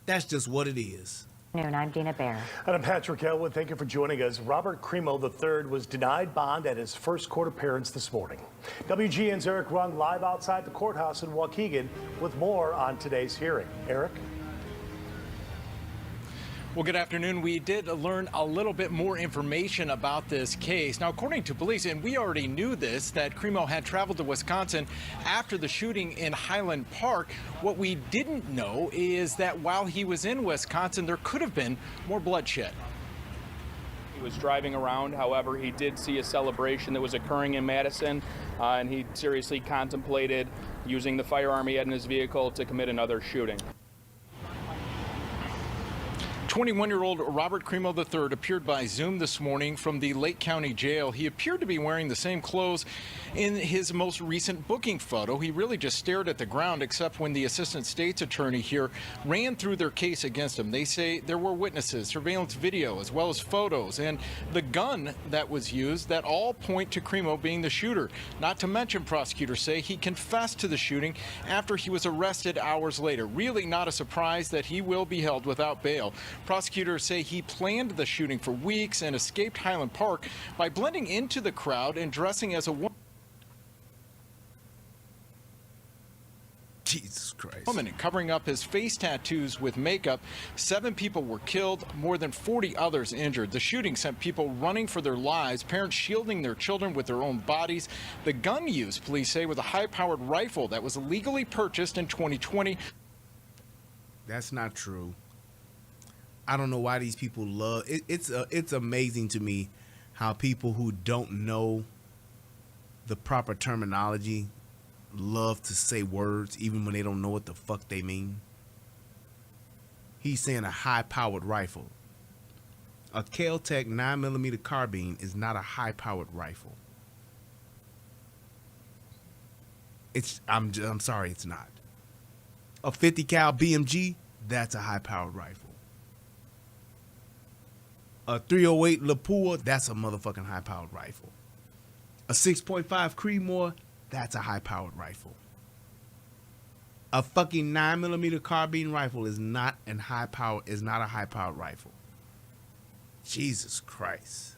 That's just what it is. I'm Dina Bear. And I'm Patrick Elwood. Thank you for joining us. Robert Crimo III was denied bond at his first court appearance this morning. WGN's Eric Rung live outside the courthouse in Waukegan with more on today's hearing. Eric? Well, good afternoon. We did learn a little bit more information about this case. Now, according to police, and we already knew this, that Crimo had traveled to Wisconsin after the shooting in Highland Park. What we didn't know is that while he was in Wisconsin, there could have been more bloodshed. He was driving around. However, he did see a celebration that was occurring in Madison, and he seriously contemplated using the firearm he had in his vehicle to commit another shooting. 21-year-old Robert Crimo III appeared by Zoom this morning from the Lake County Jail. He appeared to be wearing the same clothes in his most recent booking photo. He really just stared at the ground, except when the assistant state's attorney here ran through their case against him. They say there were witnesses, surveillance video, as well as photos, and the gun that was used that all point to Crimo being the shooter. Not to mention, prosecutors say he confessed to the shooting after he was arrested hours later. Really not a surprise that he will be held without bail. Prosecutors say he planned the shooting for weeks and escaped Highland Park by blending into the crowd and dressing as a woman. Jesus Christ. And covering up his face tattoos with makeup. 7 people were killed, more than 40 others injured. The shooting sent people running for their lives, parents shielding their children with their own bodies. The gun used, police say, was a high-powered rifle that was illegally purchased in 2020. That's not true. I don't know why these people love it. It's amazing to me how people who don't know the proper terminology love to say words even when they don't know what the fuck they mean. He's saying a high-powered rifle. A Kel-Tec 9mm carbine is not a high-powered rifle. I'm sorry, it's not. A 50 cal BMG, that's a high-powered rifle. A 308 Lapua, that's a motherfucking high-powered rifle. A 6.5 Crimo, that's a high-powered rifle. A fucking 9mm carbine rifle is not a high-powered rifle. Jesus Christ.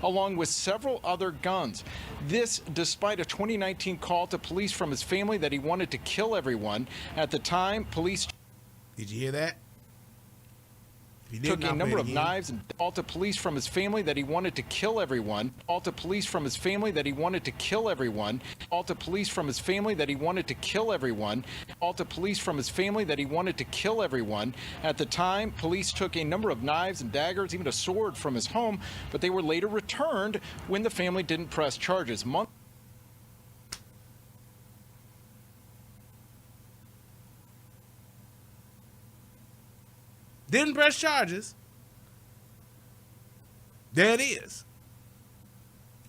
Along with several other guns. This despite a 2019 call to police from his family that he wanted to kill everyone. At the time, police... Did you hear that? Took a number of knives and called to police from his family that he wanted to kill everyone. Called to police from his family that he wanted to kill everyone. Called to police from his family that he wanted to kill everyone. Called to police from his family that he wanted to kill everyone. At the time, police took a number of knives and daggers, even a sword from his home, but they were later returned when the family didn't press charges. Didn't press charges. There it is.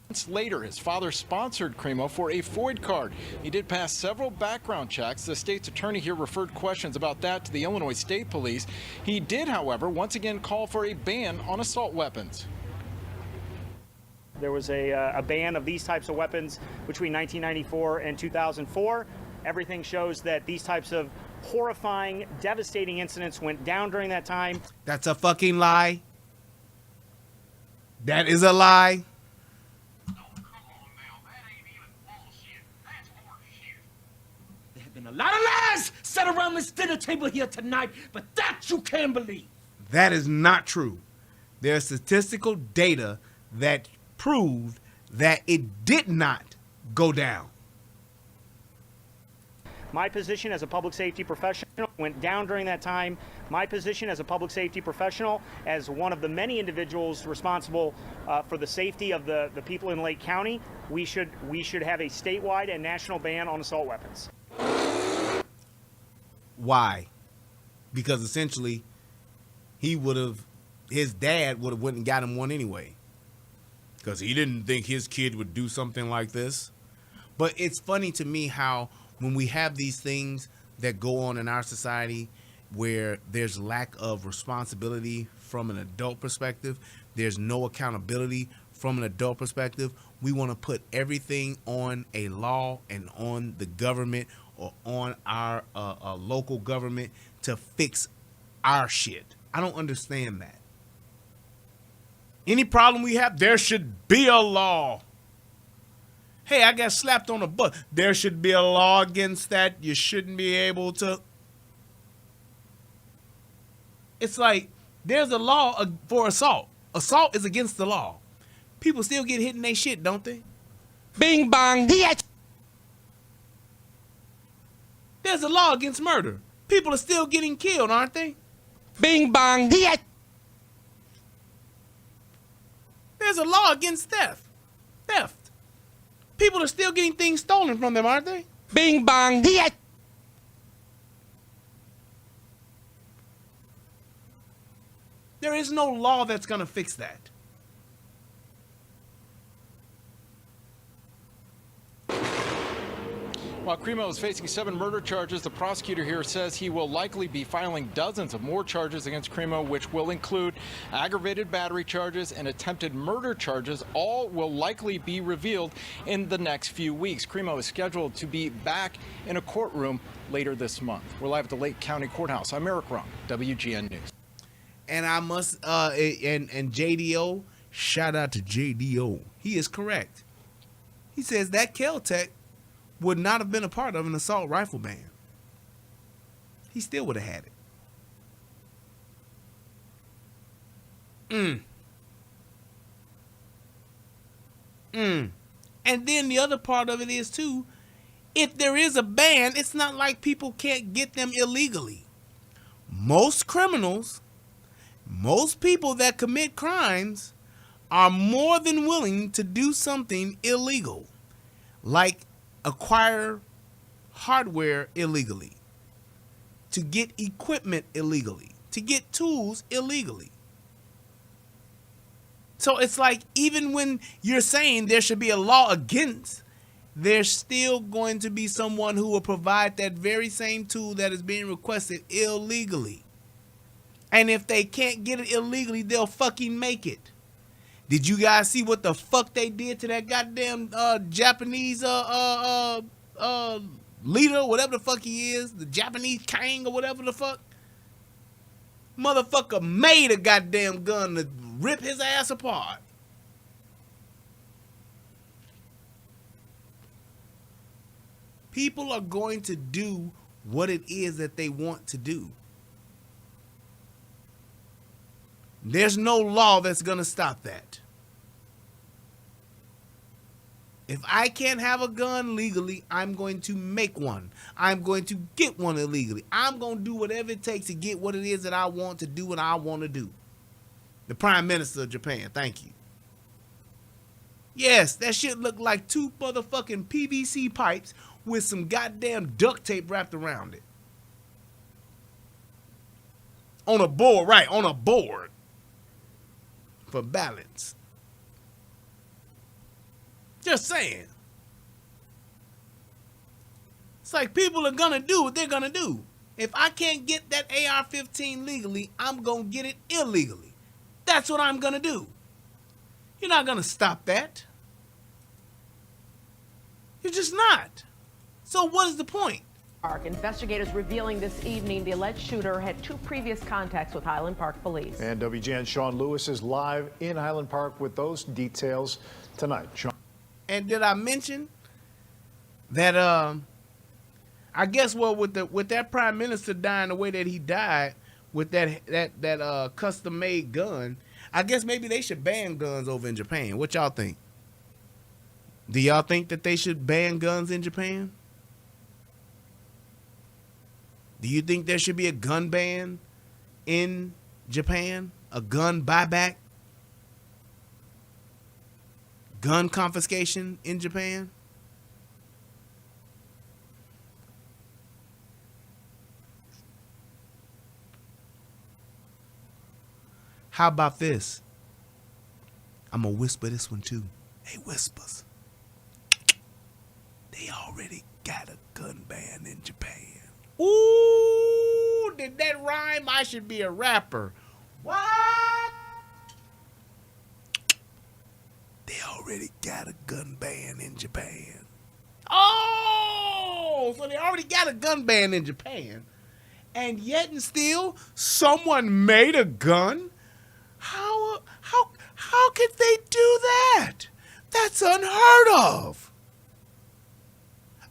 Months later, his father sponsored Crimo for a FOID card. He did pass several background checks. The state's attorney here referred questions about that to the Illinois State Police. He did, however, once again call for a ban on assault weapons. There was a ban of these types of weapons between 1994 and 2004. Everything shows that these types of horrifying, devastating incidents went down during that time. That's a fucking lie. That is a lie. There have been a lot of lies said around this dinner table here tonight, but that you can't believe. That is not true. There's statistical data that proved that it did not go down. My position as a public safety professional went down during that time. My position as a public safety professional, as one of the many individuals responsible for the safety of the people in Lake County, we should have a statewide and national ban on assault weapons. Why? Because essentially, his dad would have went and got him one anyway. Because he didn't think his kid would do something like this. But it's funny to me how when we have these things that go on in our society where there's lack of responsibility from an adult perspective, there's no accountability from an adult perspective, we want to put everything on a law and on the government or on our local government to fix our shit. I don't understand that. Any problem we have, there should be a law. Hey, I got slapped on the butt. There should be a law against that. You shouldn't be able to. It's like there's a law for assault. Assault is against the law. People still get hit in their shit, don't they? Bing bang. There's a law against murder. People are still getting killed, aren't they? Bing bang. There's a law against theft. People are still getting things stolen from them, aren't they? Bing bang. There is no law that's going to fix that. While Crimo is facing 7 murder charges, the prosecutor here says he will likely be filing dozens of more charges against Crimo, which will include aggravated battery charges and attempted murder charges. All will likely be revealed in the next few weeks. Crimo is scheduled to be back in a courtroom later this month. We're live at the Lake County Courthouse. I'm Eric Rung, WGN News. And I must, and JDO, shout out to JDO. He is correct. He says that Kel-Tec would not have been a part of an assault rifle ban. He still would have had it. And then the other part of it is too, if there is a ban, it's not like people can't get them illegally. Most criminals, most people that commit crimes are more than willing to do something illegal, like acquire hardware illegally, to get equipment illegally, to get tools illegally. So it's like, even when you're saying there should be a law against, there's still going to be someone who will provide that very same tool that is being requested illegally. And if they can't get it illegally, they'll fucking make it. Did you guys see what the fuck they did to that goddamn Japanese leader, whatever the fuck he is, the Japanese king or whatever the fuck? Motherfucker made a goddamn gun to rip his ass apart. People are going to do what it is that they want to do. There's no law that's going to stop that. If I can't have a gun legally, I'm going to make one. I'm going to get one illegally. I'm going to do whatever it takes to get what it is that I want to do and I want to do. The Prime Minister of Japan, thank you. Yes, that shit looked like two motherfucking PVC pipes with some goddamn duct tape wrapped around it. On a board, right, on a board. For balance. Just saying. It's like people are gonna do what they're gonna do. If I can't get that AR-15 legally, I'm gonna get it illegally. That's what I'm gonna do. You're not gonna stop that. You're just not. So what is the point? Investigators revealing this evening the alleged shooter had 2 previous contacts with Highland Park police. And WGN's Sean Lewis is live in Highland Park with those details tonight. Sean. And did I mention that I guess with that prime minister dying the way that he died with that custom made gun, I guess maybe they should ban guns over in Japan. What y'all think? Do y'all think that they should ban guns in Japan? Do you think there should be a gun ban in Japan? A gun buyback? Gun confiscation in Japan? How about this? I'm going to whisper this one too. Hey, whispers. They already got a gun ban in Japan. Ooh, did that rhyme? I should be a rapper. What? They already got a gun ban in Japan. Oh, so they already got a gun ban in Japan. And yet and still, someone made a gun? How could they do that? That's unheard of.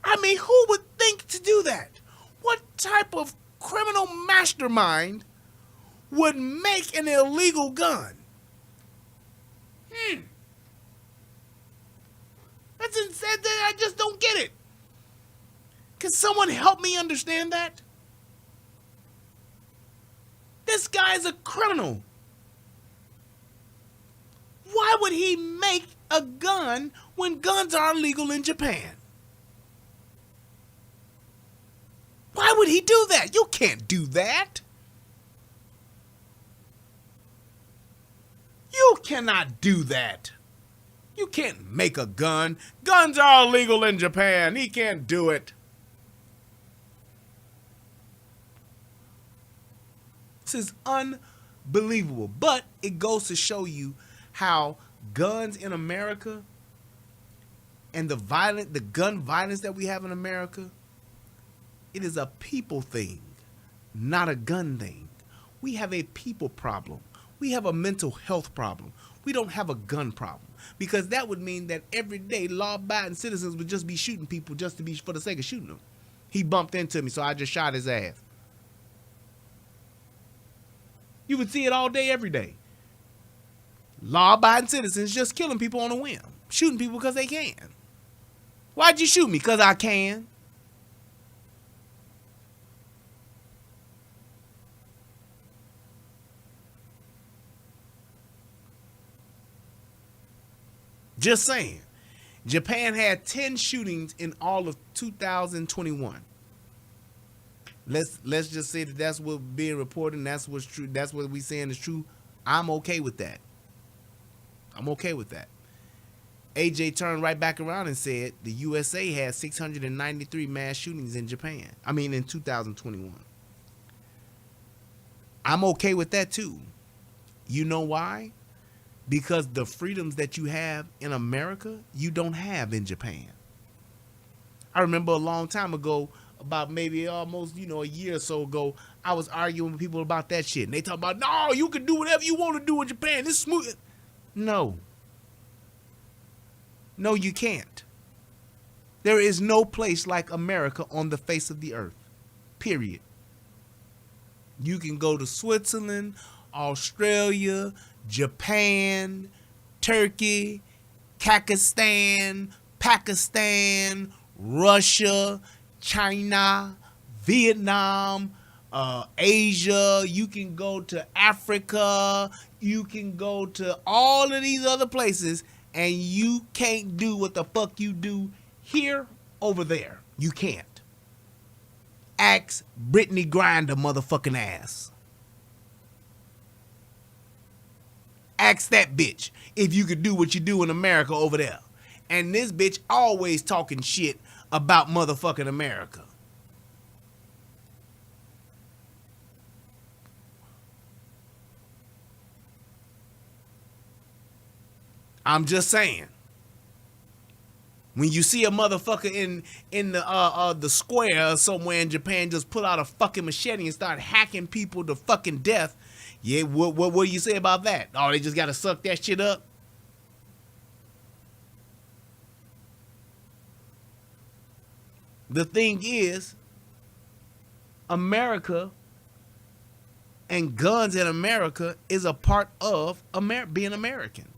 I mean, who would think to do that? What type of criminal mastermind would make an illegal gun? That's insane. I just don't get it. Can someone help me understand that? This guy's a criminal. Why would he make a gun when guns are illegal in Japan? Why would he do that? You can't do that. You cannot do that. You can't make a gun. Guns are illegal in Japan. He can't do it. This is unbelievable. But it goes to show you how guns in America and the gun violence that we have in America, it is a people thing, not a gun thing. We have a people problem. We have a mental health problem. We don't have a gun problem, because that would mean that every day law-abiding citizens would just be shooting people just to be for the sake of shooting them. He bumped into me, so I just shot his ass. You would see it all day, every day. Law-abiding citizens just killing people on a whim, shooting people because they can. Why'd you shoot me? Because I can. Just saying. Japan had 10 shootings in all of 2021. Let's just say that that's what's being reported, and that's what's true. That's what we saying is true. I'm okay with that. I'm okay with that. AJ turned right back around and said the USA had 693 mass shootings in Japan. I mean, in 2021. I'm okay with that too. You know why? Because the freedoms that you have in America, you don't have in Japan. I remember a long time ago, about maybe almost, a year or so ago, I was arguing with people about that shit. And they talk about, no, you can do whatever you want to do in Japan. This is smooth. No. No, you can't. There is no place like America on the face of the earth. Period. You can go to Switzerland, Australia, Japan, Turkey, Kakistan, Pakistan, Russia, China, Vietnam, Asia. You can go to Africa. You can go to all of these other places, and you can't do what the fuck you do here over there. You can't. Ask Brittany Griner motherfucking ass. Ask that bitch if you could do what you do in America over there. And this bitch always talking shit about motherfucking America. I'm just saying. When you see a motherfucker in the square somewhere in Japan just pull out a fucking machete and start hacking people to fucking death, yeah, what do you say about that? Oh, they just gotta suck that shit up? The thing is, America and guns in America is a part of being American.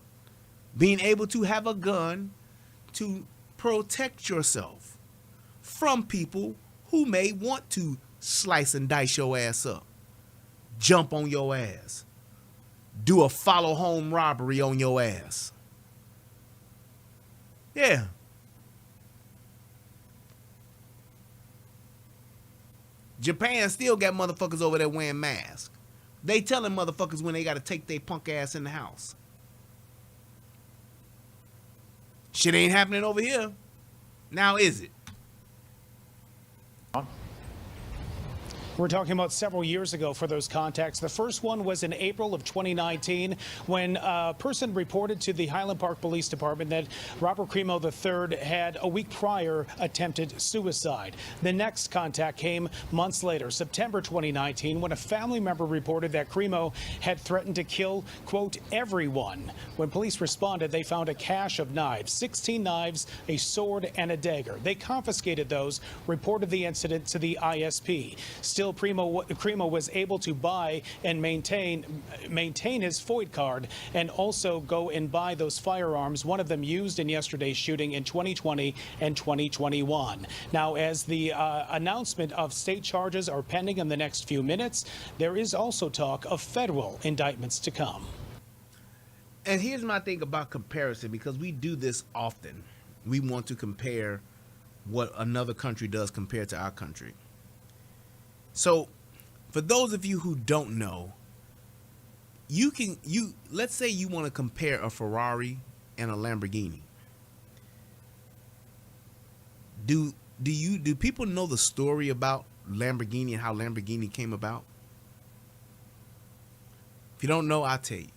Being able to have a gun to protect yourself from people who may want to slice and dice your ass up, jump on your ass, do a follow home robbery on your ass. Yeah. Japan still got motherfuckers over there wearing masks. They telling motherfuckers when they got to take their punk ass in the house. Shit ain't happening over here. Now is it? We're talking about several years ago for those contacts. The first one was in April of 2019 when a person reported to the Highland Park Police Department that Robert Crimo III had a week prior attempted suicide. The next contact came months later, September 2019, when a family member reported that Crimo had threatened to kill, quote, everyone. When police responded, they found a cache of knives, 16 knives, a sword, and a dagger. They confiscated those, reported the incident to the ISP. Still, Crimo was able to buy and maintain his FOID card and also go and buy those firearms, one of them used in yesterday's shooting in 2020 and 2021. Now, as the announcement of state charges are pending in the next few minutes, there is also talk of federal indictments to come. And here's my thing about comparison, because we do this often. We want to compare what another country does compared to our country. So, for those of you who don't know, let's say you want to compare a Ferrari and a Lamborghini. Do people know the story about Lamborghini and how Lamborghini came about? If you don't know, I'll tell you.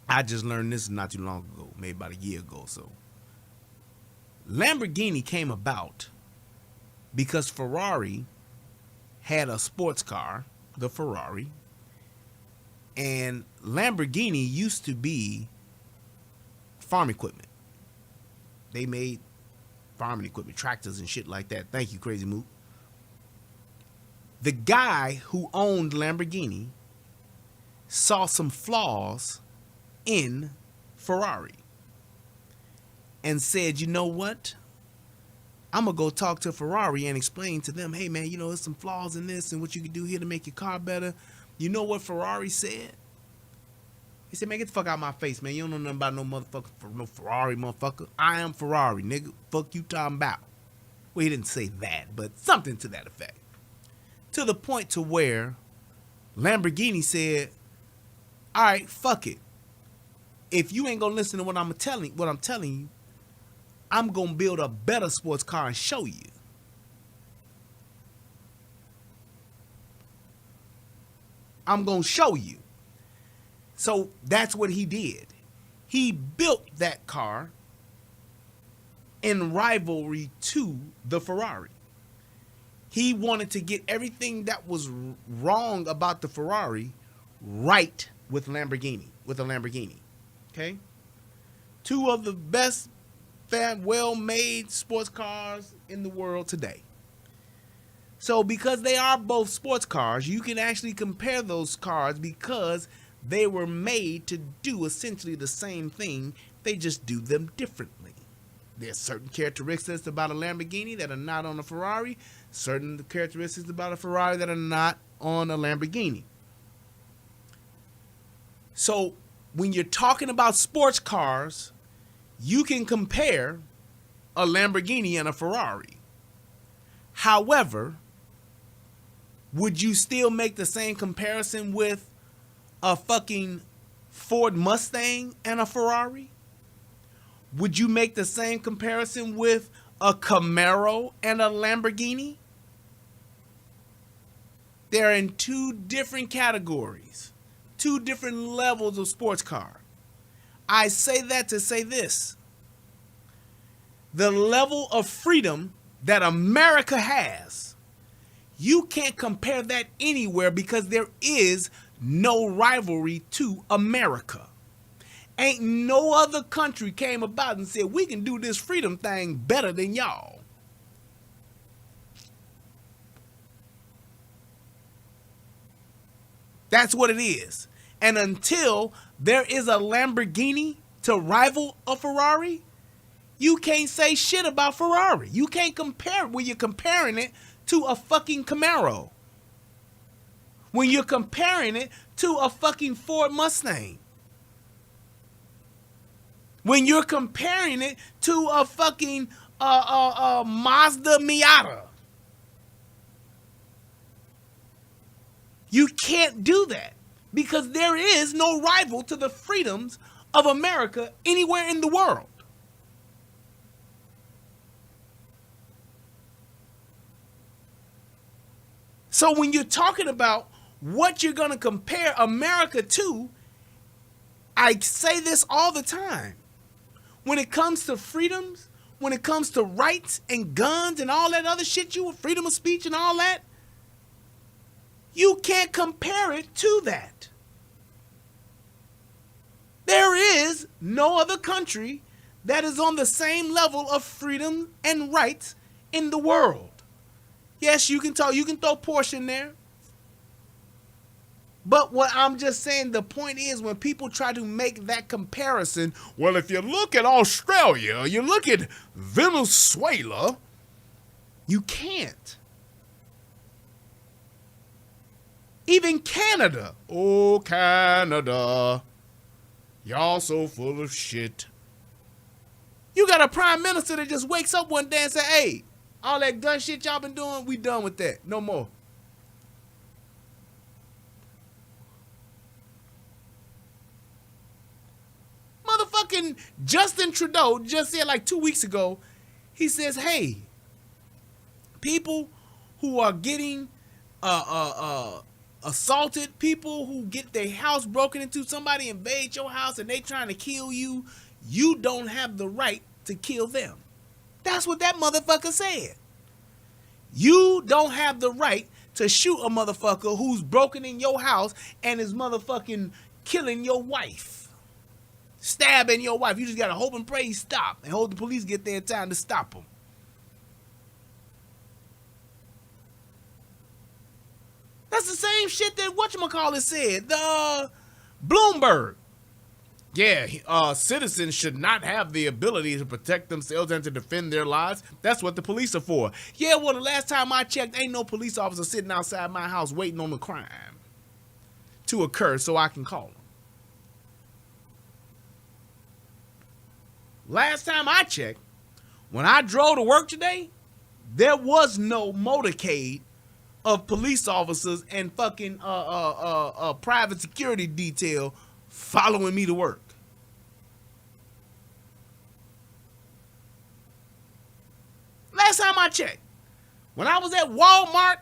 I just learned this not too long ago, maybe about a year ago or so. Lamborghini came about because Ferrari had a sports car, the Ferrari, And Lamborghini used to be farm equipment. They made farming equipment, tractors and shit like that. Thank you, Crazy Moot. The guy who owned Lamborghini saw some flaws in Ferrari and said, you know what? I'm going to go talk to Ferrari and explain to them, hey, man, you know, there's some flaws in this and what you can do here to make your car better. You know what Ferrari said? He said, man, get the fuck out of my face, man. You don't know nothing about no motherfucker, no Ferrari, motherfucker. I am Ferrari, nigga. Fuck you talking about. Well, he didn't say that, but something to that effect. To the point to where Lamborghini said, all right, fuck it. If you ain't gonna listen to what I'm telling you, I'm gonna build a better sports car and show you. I'm gonna show you. So that's what he did. He built that car in rivalry to the Ferrari. He wanted to get everything that was wrong about the Ferrari right with Lamborghini, with a Lamborghini. Okay? Two of the best, well-made sports cars in the world today. So because they are both sports cars, you can actually compare those cars because they were made to do essentially the same thing. They just do them differently. There's certain characteristics about a Lamborghini that are not on a Ferrari, certain characteristics about a Ferrari that are not on a Lamborghini. So when you're talking about sports cars, you can compare a Lamborghini and a Ferrari. However, would you still make the same comparison with a fucking Ford Mustang and a Ferrari? Would you make the same comparison with a Camaro and a Lamborghini? They're in two different categories, two different levels of sports car. I say that to say this. The level of freedom that America has, you can't compare that anywhere because there is no rivalry to America. Ain't no other country came about and said, we can do this freedom thing better than y'all. That's what it is. And until there is a Lamborghini to rival a Ferrari, you can't say shit about Ferrari. You can't compare it when you're comparing it to a fucking Camaro. When you're comparing it to a fucking Ford Mustang. When you're comparing it to a fucking Mazda Miata. You can't do that because there is no rival to the freedoms of America anywhere in the world. So when you're talking about what you're going to compare America to, I say this all the time. When it comes to freedoms, when it comes to rights and guns and all that other shit, freedom of speech and all that, you can't compare it to that. There is no other country that is on the same level of freedom and rights in the world. Yes, you can throw Porsche in there. But what I'm just saying, the point is when people try to make that comparison, well, if you look at Australia, you look at Venezuela, you can't. Even Canada. Oh, Canada. Y'all so full of shit. You got a prime minister that just wakes up one day and say, hey, all that gun shit y'all been doing, we done with that. No more. Motherfucking Justin Trudeau just said like 2 weeks ago, he says, hey, people who are getting assaulted, people who get their house broken into, somebody invade your house and they trying to kill you, you don't have the right to kill them. That's what that motherfucker said. You don't have the right to shoot a motherfucker who's broken in your house and is motherfucking killing your wife, stabbing your wife. You just gotta hope and pray he stop and hope the police get there in time to stop him. That's the same shit that whatchamacallit said. The Bloomberg. Yeah, citizens should not have the ability to protect themselves and to defend their lives. That's what the police are for. Yeah, well, the last time I checked, ain't no police officer sitting outside my house waiting on the crime to occur so I can call them. Last time I checked, when I drove to work today, there was no motorcade of police officers and fucking private security detail following me to work. Last time I checked, when I was at Walmart,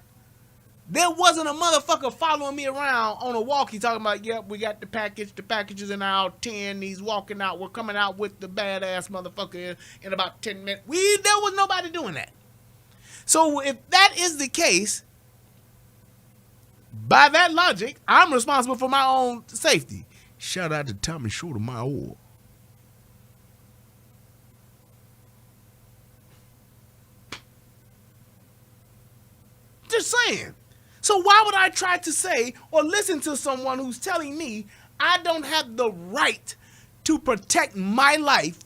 there wasn't a motherfucker following me around on a walkie talking about, yep, we got the packages in aisle 10, he's walking out, we're coming out with the badass motherfucker in about 10 minutes. There was nobody doing that. So if that is the case, by that logic, I'm responsible for my own safety. Shout out to Tommy Short of my oil. Just saying. So why would I try to say or listen to someone who's telling me I don't have the right to protect my life?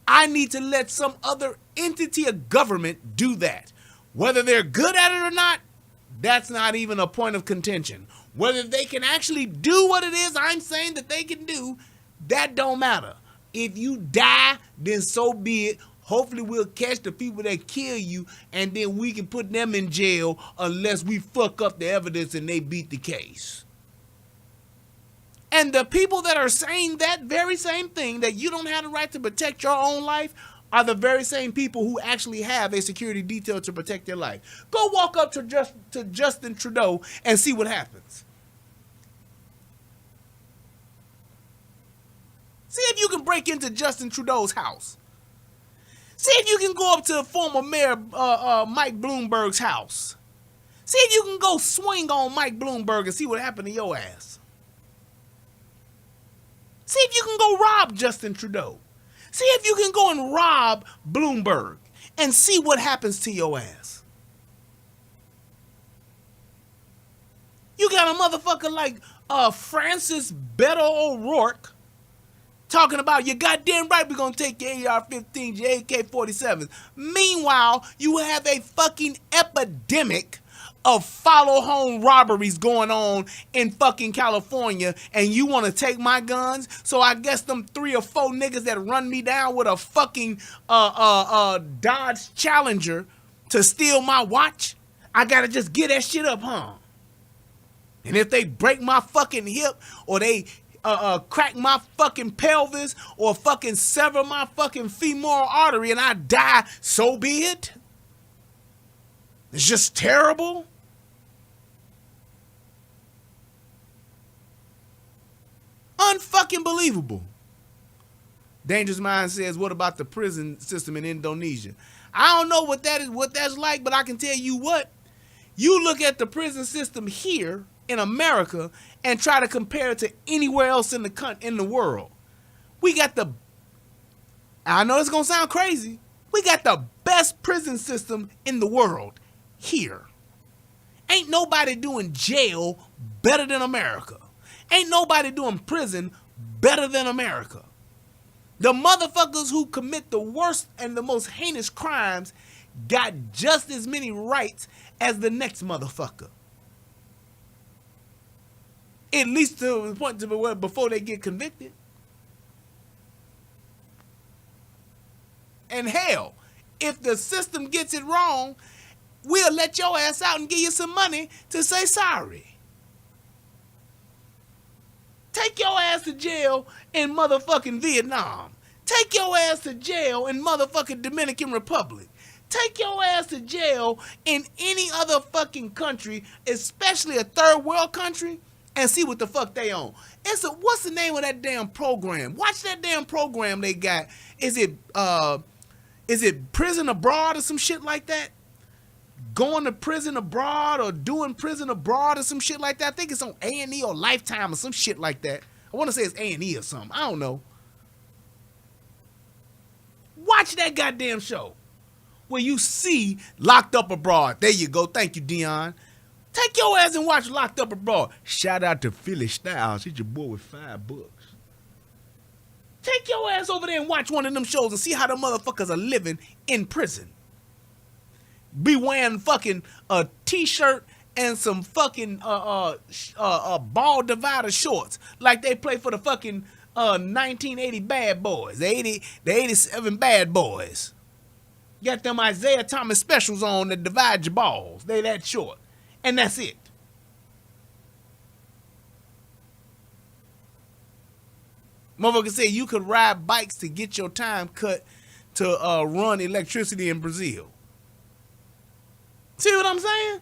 I need to let some other entity or government do that. Whether they're good at it or not, that's not even a point of contention. Whether they can actually do what it is I'm saying that they can do, that don't matter. If you die, then so be it. Hopefully we'll catch the people that kill you, and then we can put them in jail unless we fuck up the evidence and they beat the case. And the people that are saying that very same thing, that you don't have the right to protect your own life, are the very same people who actually have a security detail to protect their life. Go walk up to Justin Trudeau and see what happens. See if you can break into Justin Trudeau's house. See if you can go up to former Mayor Mike Bloomberg's house. See if you can go swing on Mike Bloomberg and see what happened to your ass. See if you can go rob Justin Trudeau. See if you can go and rob Bloomberg and see what happens to your ass. You got a motherfucker like Francis Beto O'Rourke talking about, you goddamn right we're going to take your AR-15s, your AK-47s. Meanwhile, you have a fucking epidemic of follow home robberies going on in fucking California, and you want to take my guns? So I guess them 3 or 4 niggas that run me down with a fucking Dodge Challenger to steal my watch, I gotta just get that shit up, huh? And if they break my fucking hip, or they crack my fucking pelvis, or fucking sever my fucking femoral artery and I die, so be it. It's just terrible. Unfucking believable. Dangerous Mind says, what about the prison system in Indonesia? I don't know what that's like, but I can tell you what. You look at the prison system here in America and try to compare it to anywhere else in the world. We got the, I know it's gonna sound crazy, we got the best prison system in the world here. Ain't nobody doing jail better than America. Ain't nobody doing prison better than America. The motherfuckers who commit the worst and the most heinous crimes got just as many rights as the next motherfucker. At least to the point to before they get convicted. And hell, if the system gets it wrong, we'll let your ass out and give you some money to say sorry. Take your ass to jail in motherfucking Vietnam. Take your ass to jail in motherfucking Dominican Republic. Take your ass to jail in any other fucking country, especially a third world country, and see what the fuck they on. What's the name of that damn program? Watch that damn program they got. Is it Prison Abroad or some shit like that? going to prison abroad or doing prison abroad or some shit like that. I think it's on A&E or Lifetime or some shit like that. I want to say it's A&E or something. I don't know. Watch that goddamn show where you see Locked Up Abroad. There you go. Thank you, Dion. Take your ass and watch Locked Up Abroad. Shout out to Philly Styles. He's your boy with $5. Take your ass over there and watch one of them shows and see how the motherfuckers are living in prison. Be wearing fucking a t-shirt and some fucking ball divider shorts like they play for the fucking 1980 Bad Boys, the 87 Bad Boys. Got them Isaiah Thomas specials on that divide your balls. They that short. And that's it. Motherfucker said you could ride bikes to get your time cut to run electricity in Brazil. See what I'm saying?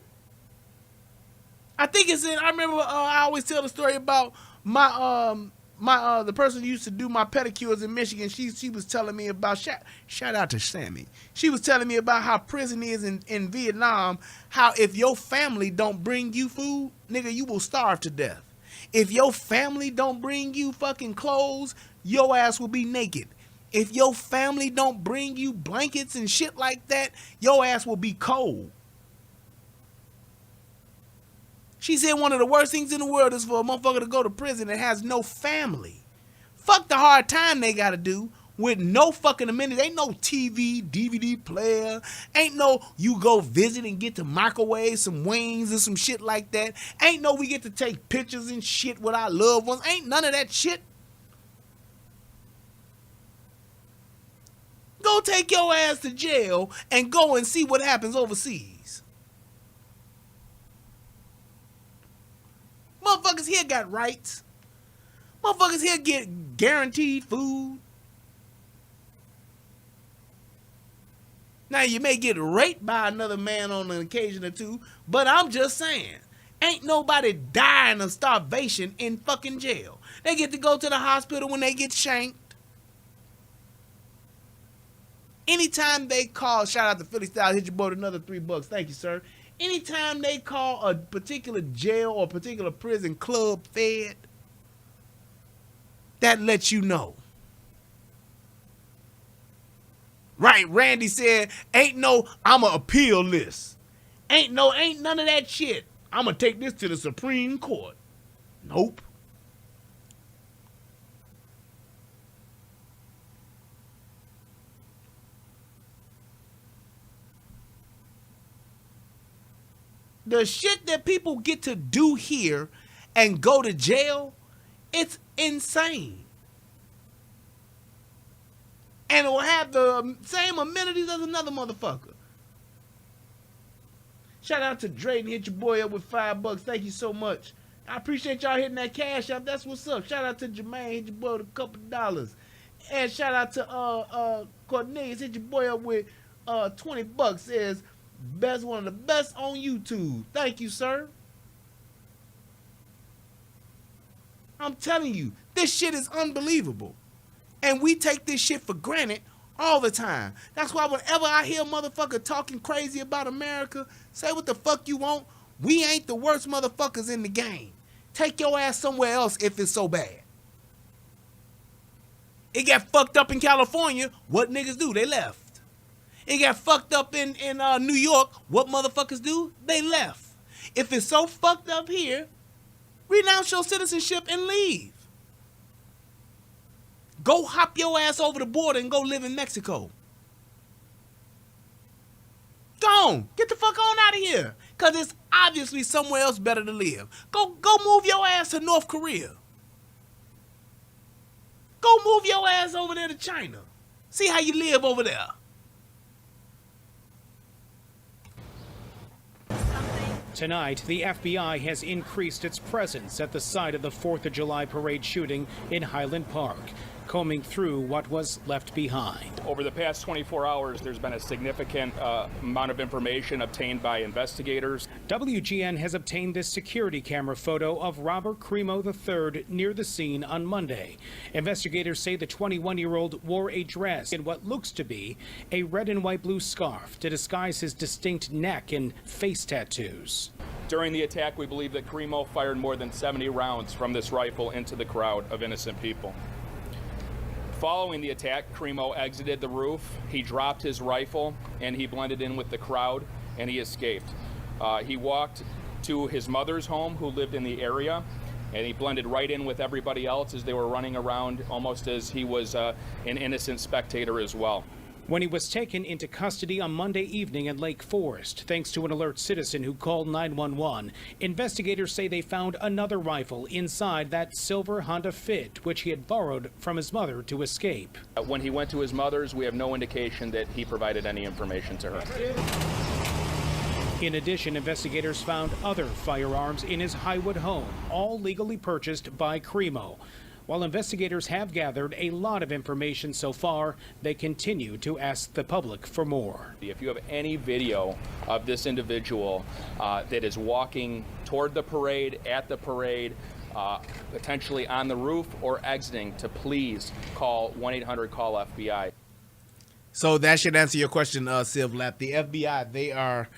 I think it's in. I remember I always tell the story about the person who used to do my pedicures in Michigan. She was telling me about shout out to Sammy. She was telling me about how prison is in Vietnam. How if your family don't bring you food, nigga, you will starve to death. If your family don't bring you fucking clothes, your ass will be naked. If your family don't bring you blankets and shit like that, your ass will be cold. She said one of the worst things in the world is for a motherfucker to go to prison that has no family. Fuck the hard time they gotta do with no fucking amenities. Ain't no TV, DVD player. Ain't no you go visit and get to microwave some wings or some shit like that. Ain't no we get to take pictures and shit with our loved ones. Ain't none of that shit. Go take your ass to jail and go and see what happens overseas. Motherfuckers here got rights. Motherfuckers here get guaranteed food. Now, you may get raped by another man on an occasion or two, but I'm just saying, ain't nobody dying of starvation in fucking jail. They get to go to the hospital when they get shanked. Anytime they call, shout out to Philly Style, hit your boy with another $3. Thank you, sir. Anytime they call a particular jail or particular prison club fed, that lets you know. Right, Randy said, ain't no, I'ma appeal this. Ain't none of that shit. I'ma take this to the Supreme Court. Nope. The shit that people get to do here and go to jail, it's insane. And it will have the same amenities as another motherfucker. Shout out to Drayden, hit your boy up with $5. Thank you so much. I appreciate y'all hitting that cash up. That's what's up. Shout out to Jermaine, hit your boy with a couple dollars. And shout out to Cornelius, hit your boy up with $20. Says best, one of the best on YouTube. Thank you, sir. I'm telling you, this shit is unbelievable. And we take this shit for granted all the time. That's why whenever I hear a motherfucker talking crazy about America, say what the fuck you want. We ain't the worst motherfuckers in the game. Take your ass somewhere else if it's so bad. It got fucked up in California. What niggas do? They left. It got fucked up in New York. What motherfuckers do? They left. If it's so fucked up here, renounce your citizenship and leave. Go hop your ass over the border and go live in Mexico. Go on. Get the fuck on out of here. Because it's obviously somewhere else better to live. Go move your ass to North Korea. Go move your ass over there to China. See how you live over there. Tonight, the FBI has increased its presence at the site of the 4th of July parade shooting in Highland Park. combing through what was left behind. Over the past 24 hours, there's been a significant amount of information obtained by investigators. WGN has obtained this security camera photo of Robert Crimo III near the scene on Monday. Investigators say the 21-year-old wore a dress and what looks to be a red and white blue scarf to disguise his distinct neck and face tattoos. During the attack, we believe that Crimo fired more than 70 rounds from this rifle into the crowd of innocent people. Following the attack, Crimo exited the roof, he dropped his rifle, and he blended in with the crowd, and he escaped. He walked to his mother's home, who lived in the area, and he blended right in with everybody else as they were running around, almost as he was an innocent spectator as well. When he was taken into custody on Monday evening in Lake Forest, thanks to an alert citizen who called 911, investigators say they found another rifle inside that silver Honda Fit, which he had borrowed from his mother to escape. When he went to his mother's, we have no indication that he provided any information to her. In addition, investigators found other firearms in his Highwood home, all legally purchased by Crimo. While investigators have gathered a lot of information so far, they continue to ask the public for more. If you have any video of this individual that is walking toward the parade, at the parade, potentially on the roof or exiting, to please call 1-800-CALL-FBI. So that should answer your question, Civ Lap. The FBI, they are,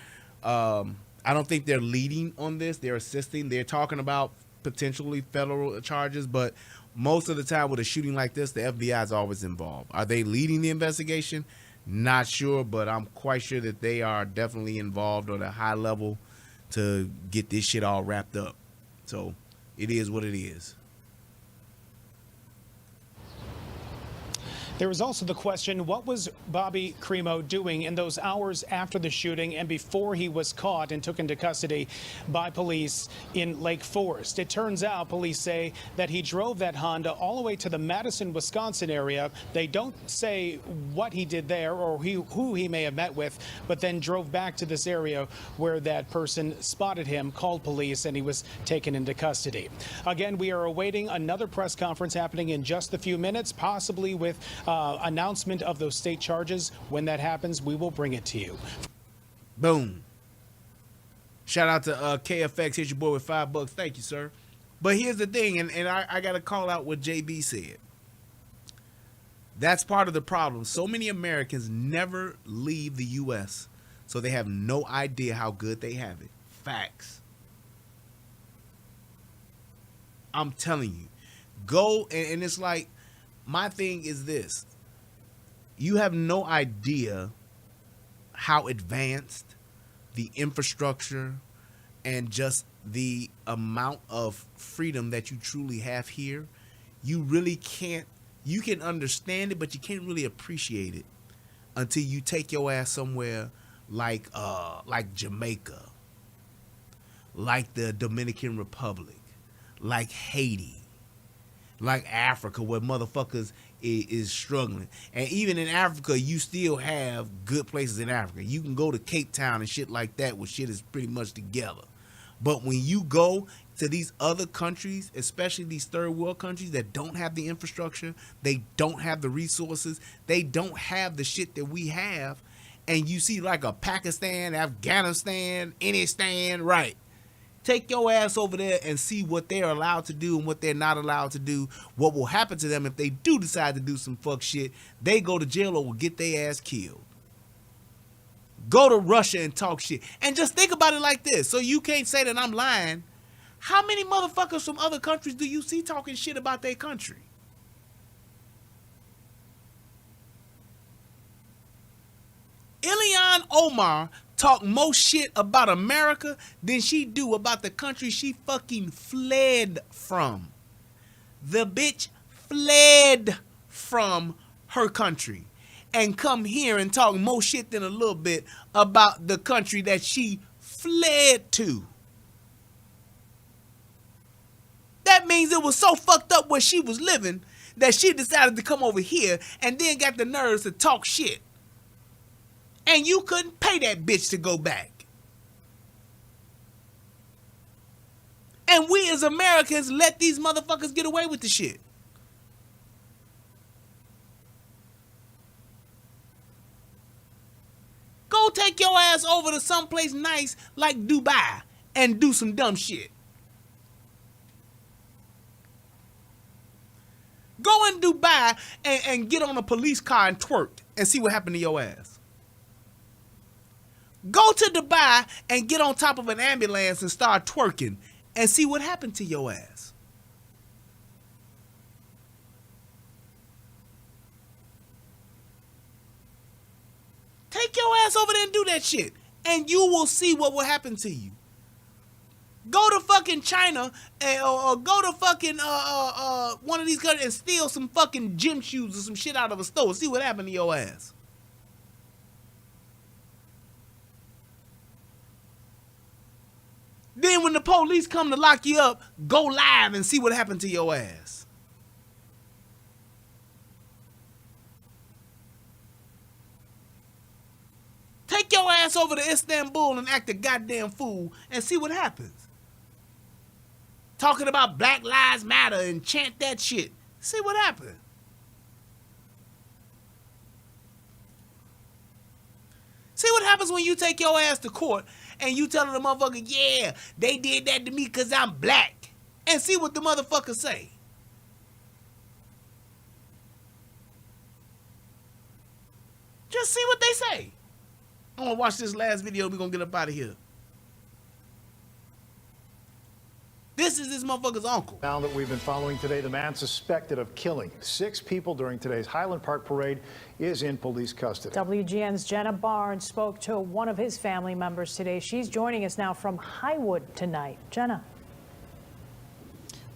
I don't think they're leading on this. They're assisting. They're talking about potentially federal charges, but most of the time with a shooting like this, the FBI is always involved. Are they leading the investigation? Not sure, but I'm quite sure that they are definitely involved on a high level to get this shit all wrapped up. So it is what it is. There was also the question, what was Bobby Crimo doing in those hours after the shooting and before he was caught and took into custody by police in Lake Forest? It turns out police say that he drove that Honda all the way to the Madison, Wisconsin area. They don't say what he did there or who he may have met with, but then drove back to this area where that person spotted him, called police, and he was taken into custody. Again, we are awaiting another press conference happening in just a few minutes, possibly with announcement of those state charges. When that happens, we will bring it to you. Boom. Shout out to KFX. Here's your boy with $5. Thank you, sir. But here's the thing, and I got to call out what JB said. That's part of the problem. So many Americans never leave the U.S., so they have no idea how good they have it. Facts. I'm telling you. Go, and it's like, my thing is this. You have no idea how advanced the infrastructure and just the amount of freedom that you truly have here. You really can't, you can understand it, but you can't really appreciate it until you take your ass somewhere like Jamaica, like the Dominican Republic, like Haiti, like Africa, where motherfuckers is struggling. And even in Africa, you still have good places in Africa. You can go to Cape Town and shit like that where shit is pretty much together. But when you go to these other countries, especially these third world countries that don't have the infrastructure, they don't have the resources, they don't have the shit that we have, and you see like a Pakistan, Afghanistan, Afghanistan, right? Take your ass over there and see what they're allowed to do and what they're not allowed to do. What will happen to them if they do decide to do some fuck shit? They go to jail or will get their ass killed. Go to Russia and talk shit. And just think about it like this. So you can't say that I'm lying. How many motherfuckers from other countries do you see talking shit about their country? Ilhan Omar talk more shit about America than she do about the country she fucking fled from. The bitch fled from her country and come here and talk more shit than a little bit about the country that she fled to. That means it was so fucked up where she was living that she decided to come over here and then got the nerves to talk shit. And you couldn't pay that bitch to go back. And we as Americans let these motherfuckers get away with the shit. ass over to someplace nice like Dubai and do some dumb shit. Go in Dubai and get on a police car and twerk and see what happened to your ass. Go to Dubai and get on top of an ambulance and start twerking and see what happened to your ass. Take your ass over there and do that shit, and you will see what will happen to you. Go to fucking China or go to fucking one of these countries and steal some fucking gym shoes or some shit out of a store. See what happened to your ass. Then when the police come to lock you up, go live and see what happened to your ass. Take your ass over to Istanbul and act a goddamn fool and see what happens. Talking about Black Lives Matter and chant that shit. See what happens. See what happens when you take your ass to court and you tell the motherfucker, yeah, they did that to me because I'm black. And see what the motherfucker say. Just see what they say. I'm going to watch this last video. We're going to get up out of here. This is this motherfucker's uncle. Now that we've been following today, the man suspected of killing 6 people during today's Highland Park parade is in police custody. WGN's Jenna Barnes spoke to one of his family members today. She's joining us now from Highwood tonight. Jenna.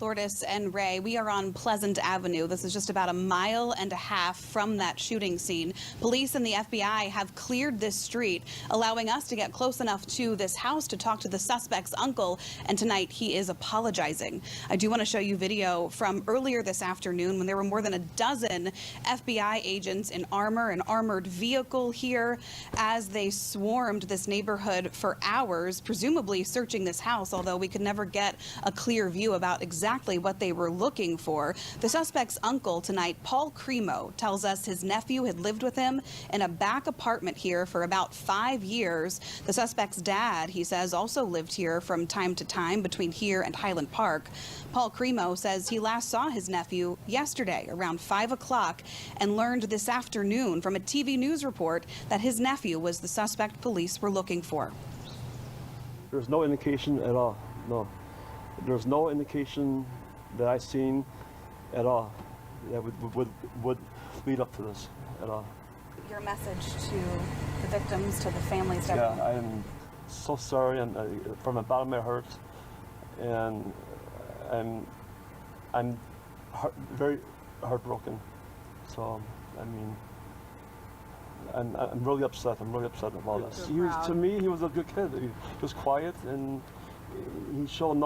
Lourdes and Ray, we are on Pleasant Avenue. This is just about a mile and a half from that shooting scene. Police and the FBI have cleared this street, allowing us to get close enough to this house to talk to the suspect's uncle, and tonight he is apologizing. I do want to show you video from earlier this afternoon when there were more than a dozen FBI agents in armor, an armored vehicle here, as they swarmed this neighborhood for hours, presumably searching this house, although we could never get a clear view about exactly what they were looking for. The suspect's uncle tonight, Paul Crimo, tells us his nephew had lived with him in a back apartment here for about 5 years. The suspect's dad, he says, also lived here from time to time between here and Highland Park. Paul Crimo says he last saw his nephew yesterday around 5 o'clock and learned this afternoon from a TV news report that his nephew was the suspect police were looking for. There's no indication at all, no. There's no indication that I've seen at all that would lead up to this at all. Your message to the victims, to the families? Yeah, I am so sorry, and from the bottom of my heart, and I'm very heartbroken. So I mean, I'm really upset. I'm really upset about this. To me, he was a good kid. He was quiet and he showed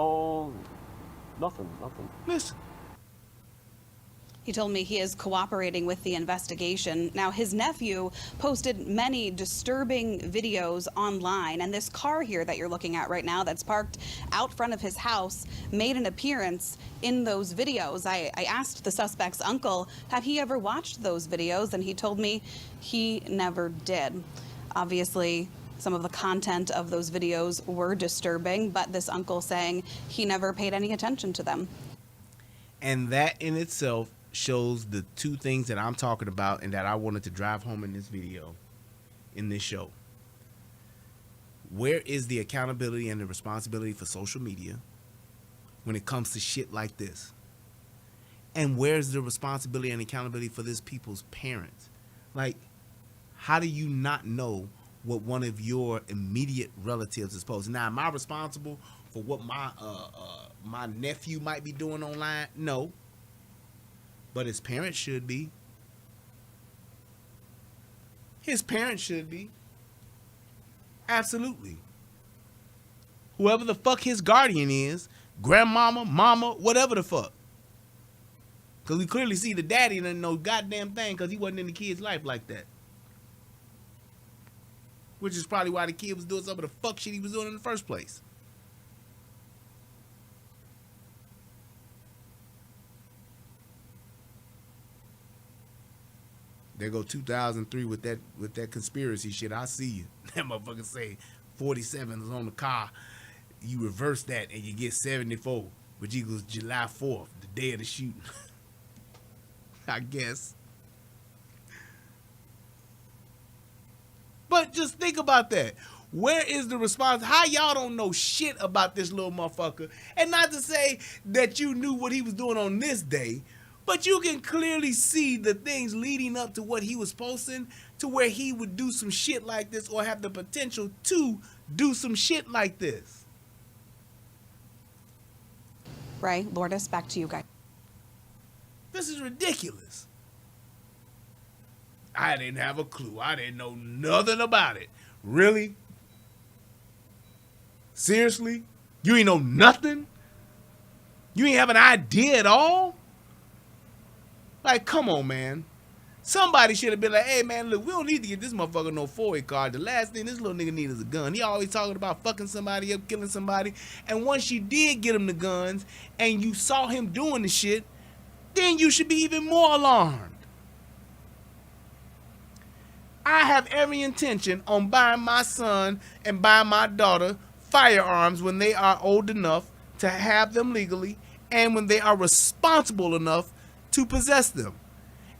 nothing. Listen. He told me he is cooperating with the investigation. Now, his nephew posted many disturbing videos online, and this car here that you're looking at right now that's parked out front of his house made an appearance in those videos. I asked the suspect's uncle, had he ever watched those videos, and he told me he never did. Obviously, some of the content of those videos were disturbing, but this uncle saying he never paid any attention to them. And that in itself shows the two things that I'm talking about and that I wanted to drive home in this video, in this show. Where is the accountability and the responsibility for social media when it comes to shit like this? And where's the responsibility and accountability for this people's parents? Like, how do you not know what one of your immediate relatives is posting? Now, am I responsible for what my nephew might be doing online? No. But his parents should be. His parents should be. Absolutely. Whoever the fuck his guardian is, grandmama, mama, whatever the fuck. Because we clearly see the daddy didn't know goddamn thing because he wasn't in the kid's life like that. Which is probably why the kid was doing some of the fuck shit he was doing in the first place. There go 2003 with that conspiracy shit. I see you. That motherfucker say 47 is on the car. You reverse that and you get 74, which equals July 4th, the day of the shooting. I guess. But just think about that. Where is the response? How y'all don't know shit about this little motherfucker? And not to say that you knew what he was doing on this day, but you can clearly see the things leading up to what he was posting to where he would do some shit like this or have the potential to do some shit like this. Ray, Lourdes, back to you guys. This is ridiculous. I didn't have a clue. I didn't know nothing about it. Really? Seriously? You ain't know nothing? You ain't have an idea at all? Like, come on, man. Somebody should have been like, hey, man, look, we don't need to get this motherfucker no FOIA card. The last thing this little nigga needs is a gun. He always talking about fucking somebody up, killing somebody. And once you did get him the guns and you saw him doing the shit, then you should be even more alarmed. I have every intention on buying my son and buying my daughter firearms when they are old enough to have them legally and when they are responsible enough to possess them.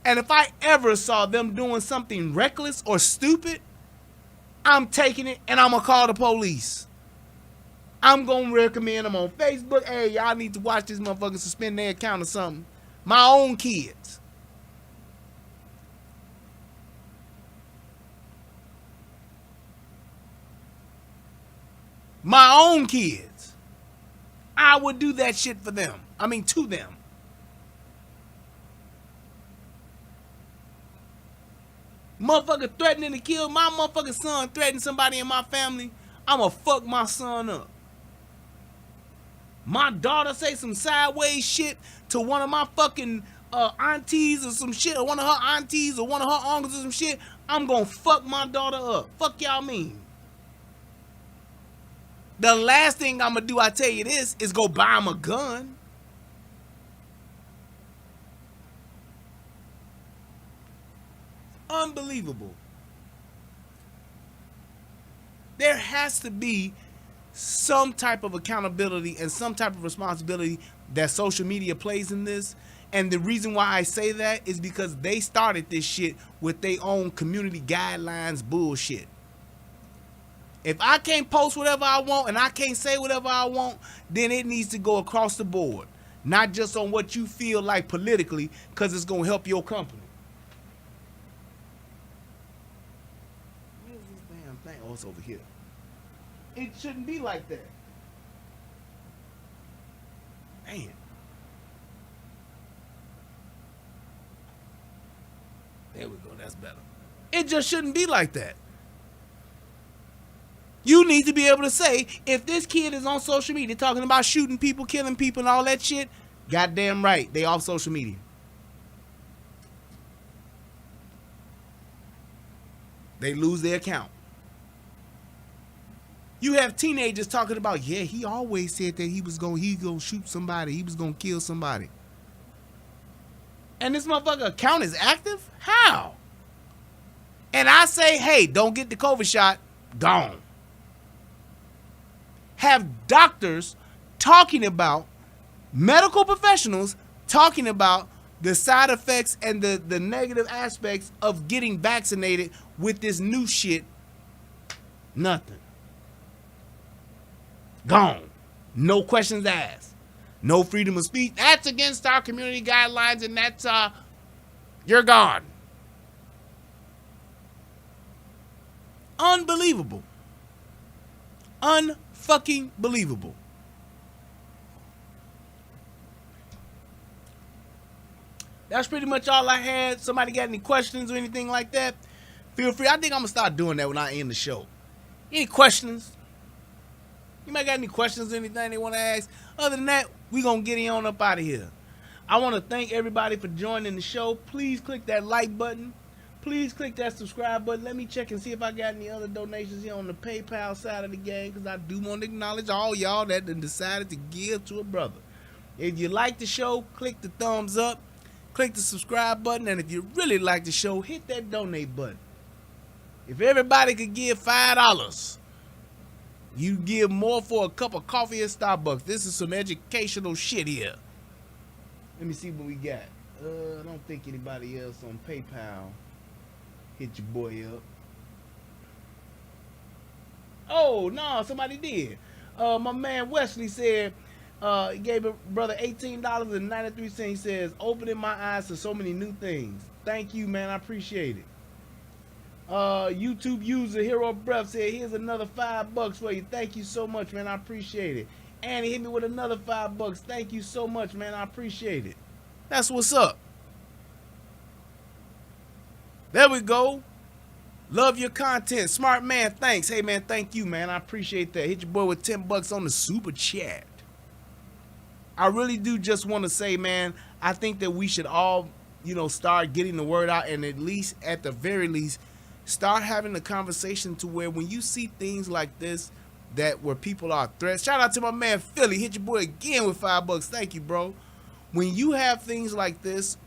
And if I ever saw them doing something reckless or stupid, I'm taking it and I'm going to call the police. I'm going to recommend them on Facebook. Hey, y'all need to watch this motherfucker suspend their account or something. My own kids. My own kids. I would do that shit for them. I mean, to them. Motherfucker threatening to kill my motherfucking son, threatening somebody in my family, I'ma fuck my son up. My daughter say some sideways shit to one of my fucking aunties or some shit, or one of her aunties or one of her uncles or some shit, I'm gonna fuck my daughter up. Fuck y'all mean? The last thing I'm gonna do, I tell you this, is go buy him a gun. Unbelievable. There has to be some type of accountability and some type of responsibility that social media plays in this. And the reason why I say that is because they started this shit with their own community guidelines bullshit. If I can't post whatever I want and I can't say whatever I want, then it needs to go across the board. Not just on what you feel like politically, because it's going to help your company. Where's this damn thing? Oh, it's over here. It shouldn't be like that. Man. There we go. That's better. It just shouldn't be like that. You need to be able to say, if this kid is on social media talking about shooting people, killing people, and all that shit, goddamn right, they off social media. They lose their account. You have teenagers talking about, yeah, he always said that he gonna shoot somebody, he was gonna kill somebody. And this motherfucker account is active? How? And I say, hey, don't get the COVID shot, gone. Have doctors talking about, medical professionals talking about the side effects and the negative aspects of getting vaccinated with this new shit. Nothing. Gone. No questions asked. No freedom of speech. That's against our community guidelines, and that's you're gone. Unbelievable. Unfucking believable. That's pretty much all I had. Somebody got any questions or anything like that? Feel free. I think I'm gonna start doing that when I end the show. Any questions? You might got any questions or anything they want to ask? Other than that, we gonna get on up out of here. I want to thank everybody for joining the show. Please click that like button. Please click that subscribe button. Let me check and see if I got any other donations here on the PayPal side of the game, because I do want to acknowledge all y'all that decided to give to a brother. If you like the show, click the thumbs up. click the subscribe button, and if you really like the show, hit that donate button. If everybody could give $5, you give more for a cup of coffee at Starbucks. This is some educational shit here. Let me see what we got. I don't think anybody else on PayPal hit your boy up. Oh, no, somebody did. My man Wesley said, he gave a brother $18.93. He says, opening my eyes to so many new things. Thank you, man. I appreciate it. YouTube user Hero Breath said, here's another $5 for you. Thank you so much, man. I appreciate it. And he hit me with another $5. Thank you so much, man. I appreciate it. That's what's up. There we go. Love your content. Smart man, thanks. Hey, man, thank you, man. I appreciate that. Hit your boy with $10 on the super chat. I really do just want to say, man, I think that we should all, start getting the word out, and at the very least, start having a conversation to where when you see things like this, where people are threats. Shout out to my man Philly. Hit your boy again with $5. Thank you, bro. When you have things like this,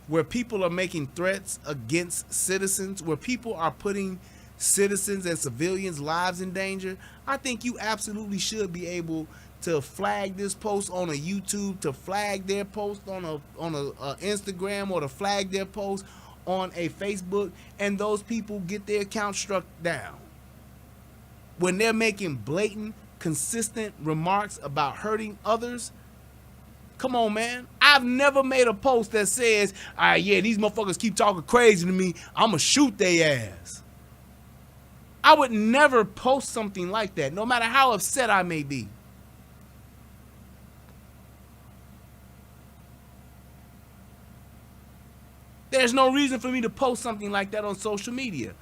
where people are making threats against citizens, where people are putting citizens and civilians' lives in danger, I think you absolutely should be able to flag this post on a YouTube, to flag their post on a Instagram, or to flag their post on a Facebook, and those people get their account struck down. When they're making blatant, consistent remarks about hurting others, come on, man. I've never made a post that says, all right, yeah, these motherfuckers keep talking crazy to me, I'ma shoot their ass. I would never post something like that, no matter how upset I may be. There's no reason for me to post something like that on social media.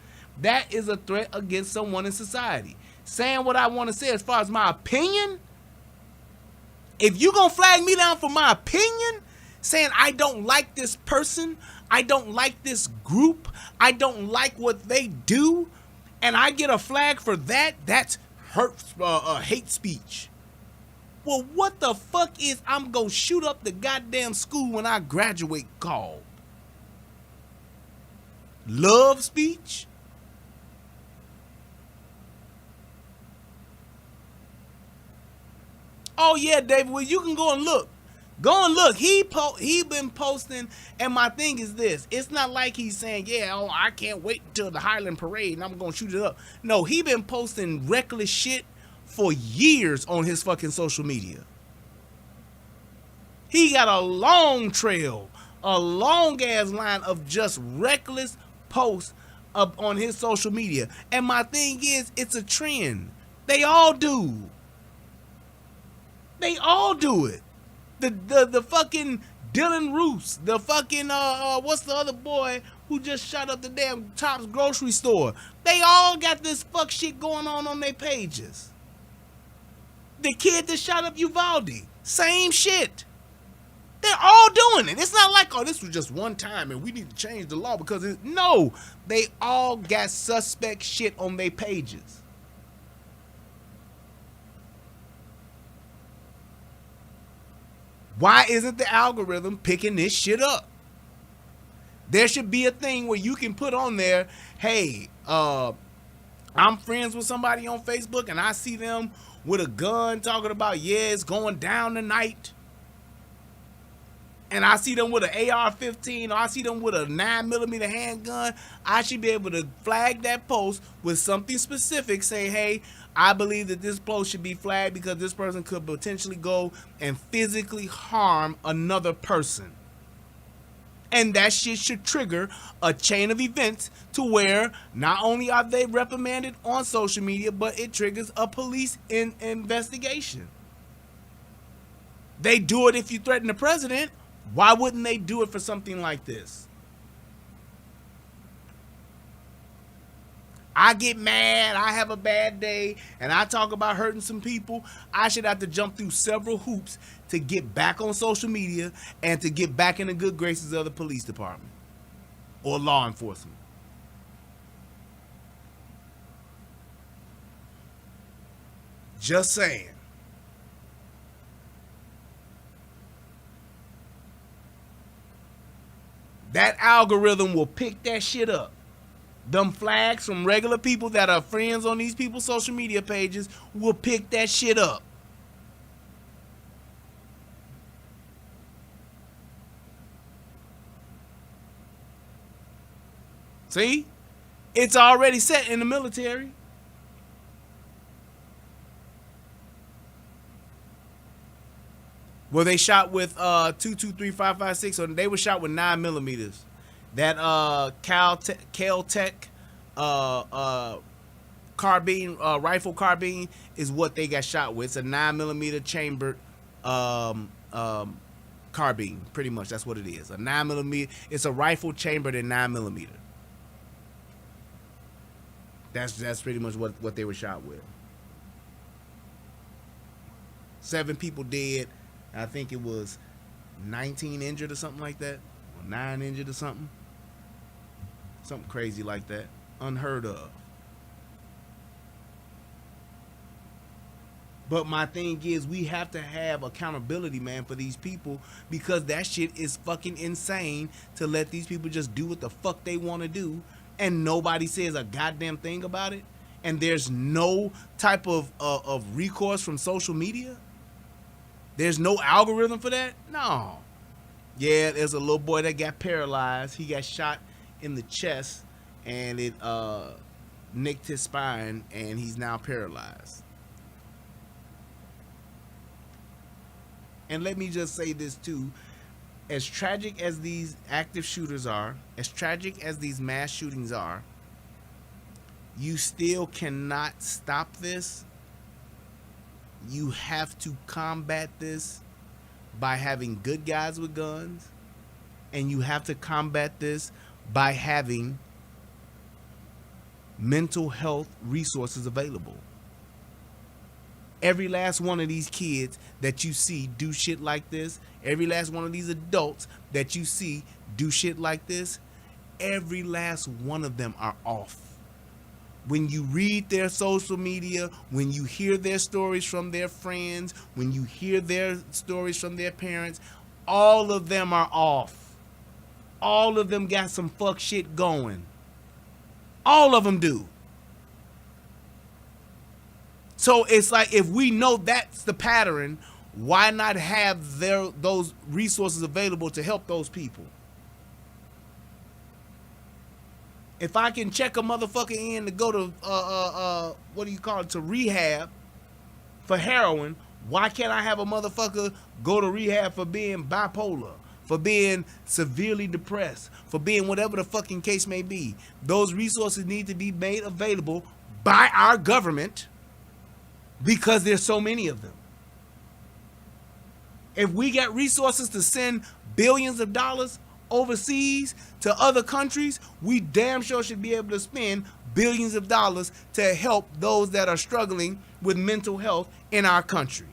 That is a threat against someone in society. Saying what I want to say as far as my opinion, if you gonna flag me down for my opinion, saying I don't like this person, I don't like this group, I don't like what they do, and I get a flag for that, that's hate speech. Well, what the fuck is I'm gonna shoot up the goddamn school when I graduate called? Love speech? Oh yeah, David, well, you can go and look. Go and look. He been posting, and my thing is this. It's not like he's saying, yeah, oh, I can't wait until the Highland Parade and I'm going to shoot it up. No, he been posting reckless shit for years on his fucking social media. He got a long trail, a long-ass line of just reckless posts up on his social media. And my thing is, it's a trend. They all do. They all do it. The fucking Dylan Roos, the fucking what's the other boy who just shot up the damn Tops grocery store? They all got this fuck shit going on their pages. The kid that shot up Uvalde, same shit. They're all doing it. It's not like, oh, this was just one time and we need to change the law because no, they all got suspect shit on their pages. Why isn't the algorithm picking this shit up? There should be a thing where you can put on there, hey, I'm friends with somebody on Facebook and I see them with a gun talking about, yeah, it's going down tonight. And I see them with an AR-15 or I see them with a 9mm handgun. I should be able to flag that post with something specific, say, hey, I believe that this post should be flagged because this person could potentially go and physically harm another person. And that shit should trigger a chain of events to where not only are they reprimanded on social media, but it triggers a police investigation. They do it if you threaten the president. Why wouldn't they do it for something like this? I get mad, I have a bad day, and I talk about hurting some people. I should have to jump through several hoops to get back on social media and to get back in the good graces of the police department or law enforcement. Just saying. that algorithm will pick that shit up. Them flags from regular people that are friends on these people's social media pages will pick that shit up. See? It's already set in the military. Well, they shot with 223-556, or they were shot with 9mm. That Caltech carbine, rifle carbine, is what they got shot with. It's a 9mm chambered carbine, pretty much. That's what it is. A 9mm. It's a rifle chambered in 9mm. That's pretty much what they were shot with. 7 people dead. I think it was 19 injured or something like that, or 9 injured or something. Something crazy like that. Unheard of. But my thing is, we have to have accountability, man, for these people, because that shit is fucking insane to let these people just do what the fuck they want to do, and nobody says a goddamn thing about it, and there's no type of recourse from social media. There's no algorithm for that? No. Yeah, there's a little boy that got paralyzed. He got shot in the chest, and it nicked his spine, and he's now paralyzed. And let me just say this too. As tragic as these active shooters are, as tragic as these mass shootings are, you still cannot stop this. You have to combat this by having good guys with guns, and you have to combat this by having mental health resources available. Every last one of these kids that you see do shit like this, every last one of these adults that you see do shit like this, every last one of them are off. When you read their social media, when you hear their stories from their friends, when you hear their stories from their parents, all of them are off. All of them got some fuck shit going. All of them do. So it's like, if we know that's the pattern, why not have those resources available to help those people? If I can check a motherfucker in to go to to rehab for heroin, why can't I have a motherfucker go to rehab for being bipolar, for being severely depressed, for being whatever the fucking case may be? Those resources need to be made available by our government, because there's so many of them. If we got resources to send billions of dollars overseas to other countries, we damn sure should be able to spend billions of dollars to help those that are struggling with mental health in our country.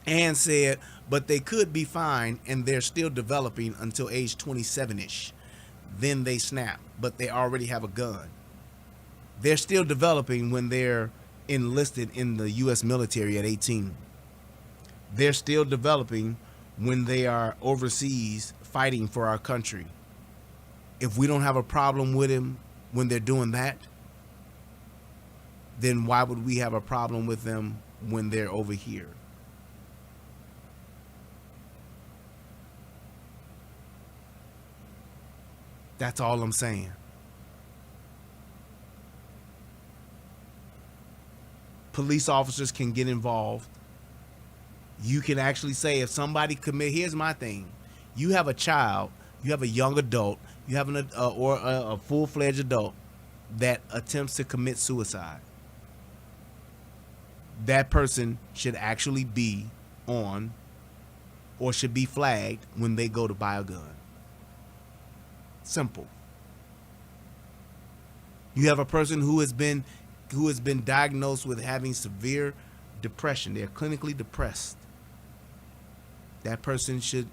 Ann said, but they could be fine and they're still developing until age 27-ish. Then they snap, but they already have a gun. They're still developing when they're enlisted in the U.S. military at 18. They're still developing when they are overseas fighting for our country. If we don't have a problem with them when they're doing that, then why would we have a problem with them when they're over here? That's all I'm saying. Police officers can get involved. You can actually say, if somebody here's my thing. You have a child, you have a young adult, you have a full-fledged adult that attempts to commit suicide. That person should actually be on, or should be flagged when they go to buy a gun. Simple. You have a person who has been diagnosed with having severe depression. They're clinically depressed. That person should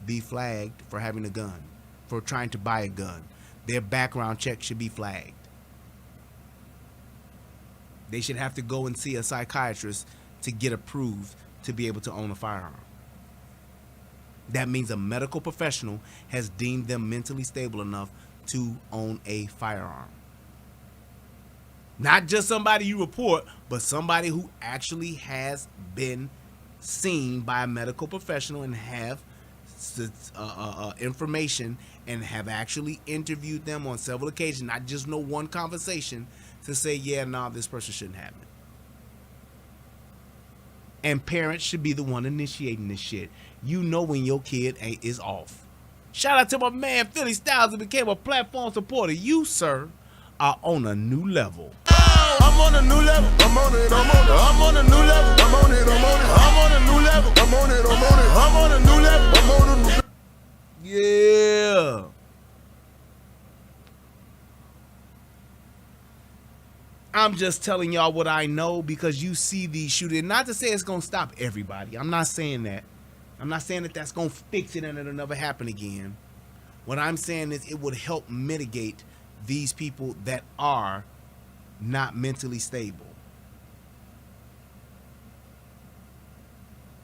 be flagged for having a gun, for trying to buy a gun. Their background check should be flagged. They should have to go and see a psychiatrist to get approved to be able to own a firearm. That means a medical professional has deemed them mentally stable enough to own a firearm. Not just somebody you report, but somebody who actually has been seen by a medical professional and have information and have actually interviewed them on several occasions, not just no one conversation, to say, yeah, no, this person shouldn't have it. And parents should be the one initiating this shit. You know when your kid is off. Shout out to my man Philly Styles, who became a platform supporter. You, sir, are on a new level. I'm on a new level. I'm on it. I'm on it. I'm on a new level. I'm on it. I'm on it. I'm on a new level. I'm on it. I'm on it. I'm on a new level. I'm on a new level. Yeah. I'm just telling y'all what I know because you see these shootings. Not to say it's going to stop everybody. I'm not saying that. I'm not saying that that's going to fix it and it'll never happen again. What I'm saying is it would help mitigate these people that are not mentally stable.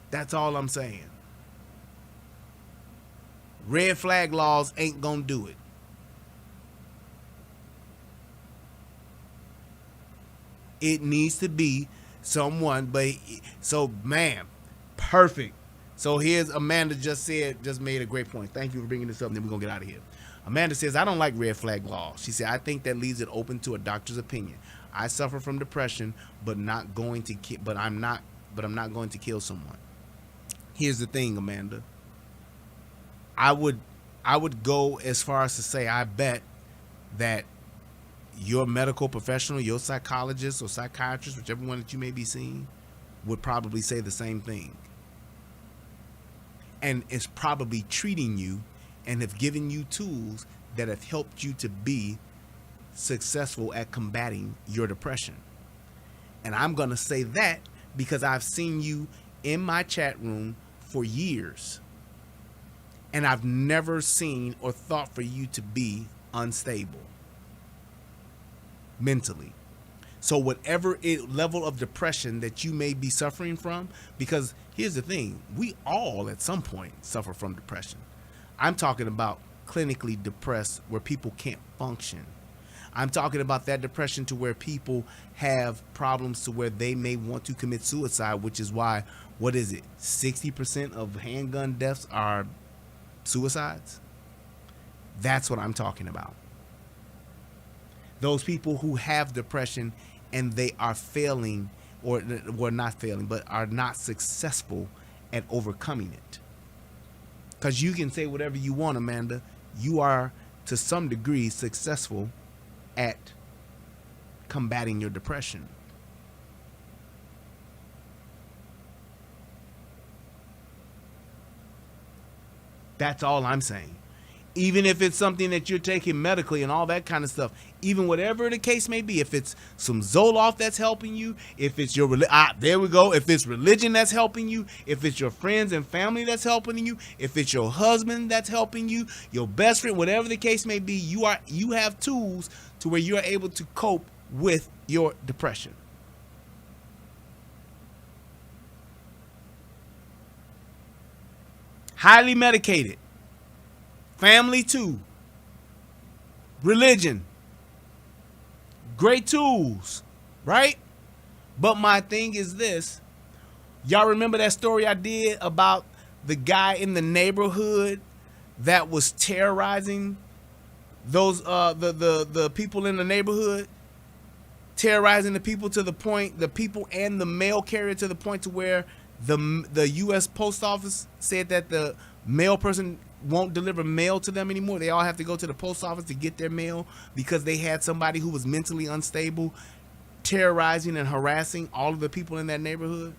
That's all I'm saying. Red flag laws ain't gonna do it. It needs to be someone, but so man, perfect. So here's Amanda just made a great point. Thank you for bringing this up, and then we're gonna get out of here. Amanda says, I don't like red flag laws. She said, I think that leaves it open to a doctor's opinion. I suffer from depression, but I'm not going to kill someone. Here's the thing, Amanda. I would go as far as to say, I bet that your medical professional, your psychologist or psychiatrist, whichever one that you may be seeing, would probably say the same thing. And is probably treating you and have given you tools that have helped you to be successful at combating your depression. And I'm going to say that because I've seen you in my chat room for years. And I've never seen or thought for you to be unstable mentally. So whatever level of depression that you may be suffering from, because here's the thing, we all at some point suffer from depression. I'm talking about clinically depressed where people can't function. I'm talking about that depression to where people have problems to where they may want to commit suicide, which is why, 60% of handgun deaths are suicides? That's what I'm talking about. Those people who have depression and they are failing, or not failing, but are not successful at overcoming it. Because you can say whatever you want, Amanda. You are, to some degree, successful at combating your depression. That's all I'm saying. Even if it's something that you're taking medically and all that kind of stuff, even whatever the case may be, if it's some Zoloft that's helping you, if it's your there we go, if it's religion that's helping you, if it's your friends and family that's helping you, if it's your husband that's helping you, your best friend, whatever the case may be, you have tools to where you are able to cope with your depression. Highly medicated. Family too. Religion. Great tools, right? But my thing is this. Y'all remember that story I did about the guy in the neighborhood that was terrorizing those the people in the neighborhood, terrorizing the people to the point, the people and the mail carrier to the point to where the U.S. Post Office said that the mail person won't deliver mail to them anymore. They all have to go to the post office to get their mail because they had somebody who was mentally unstable terrorizing and harassing all of the people in that neighborhood.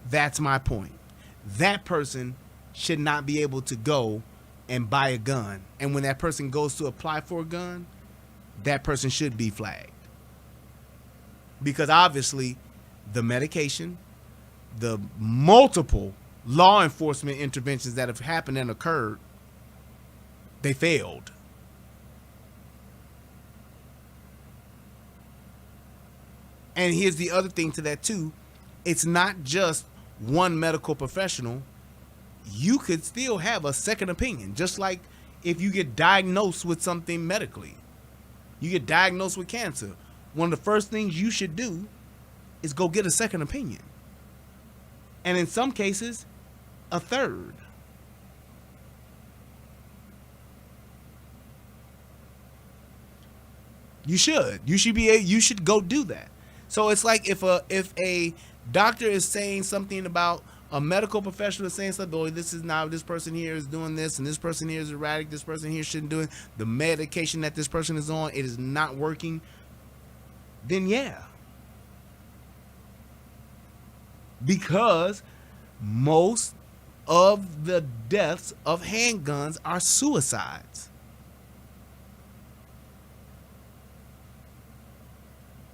That's my point. That person should not be able to go and buy a gun. And when that person goes to apply for a gun, that person should be flagged. Because obviously the medication, the multiple law enforcement interventions that have happened and occurred, they failed. And here's the other thing to that too. It's not just one medical professional. You could still have a second opinion. Just like if you get diagnosed with something medically. You get diagnosed with cancer. One of the first things you should do is go get a second opinion. And in some cases, a third. You should. You should go do that. So it's like if a doctor is saying something about a medical professional is saying something, oh, this person here is doing this, and this person here is erratic, this person here shouldn't do it, the medication that this person is on, it is not working, then yeah. Because most of the deaths of handguns are suicides.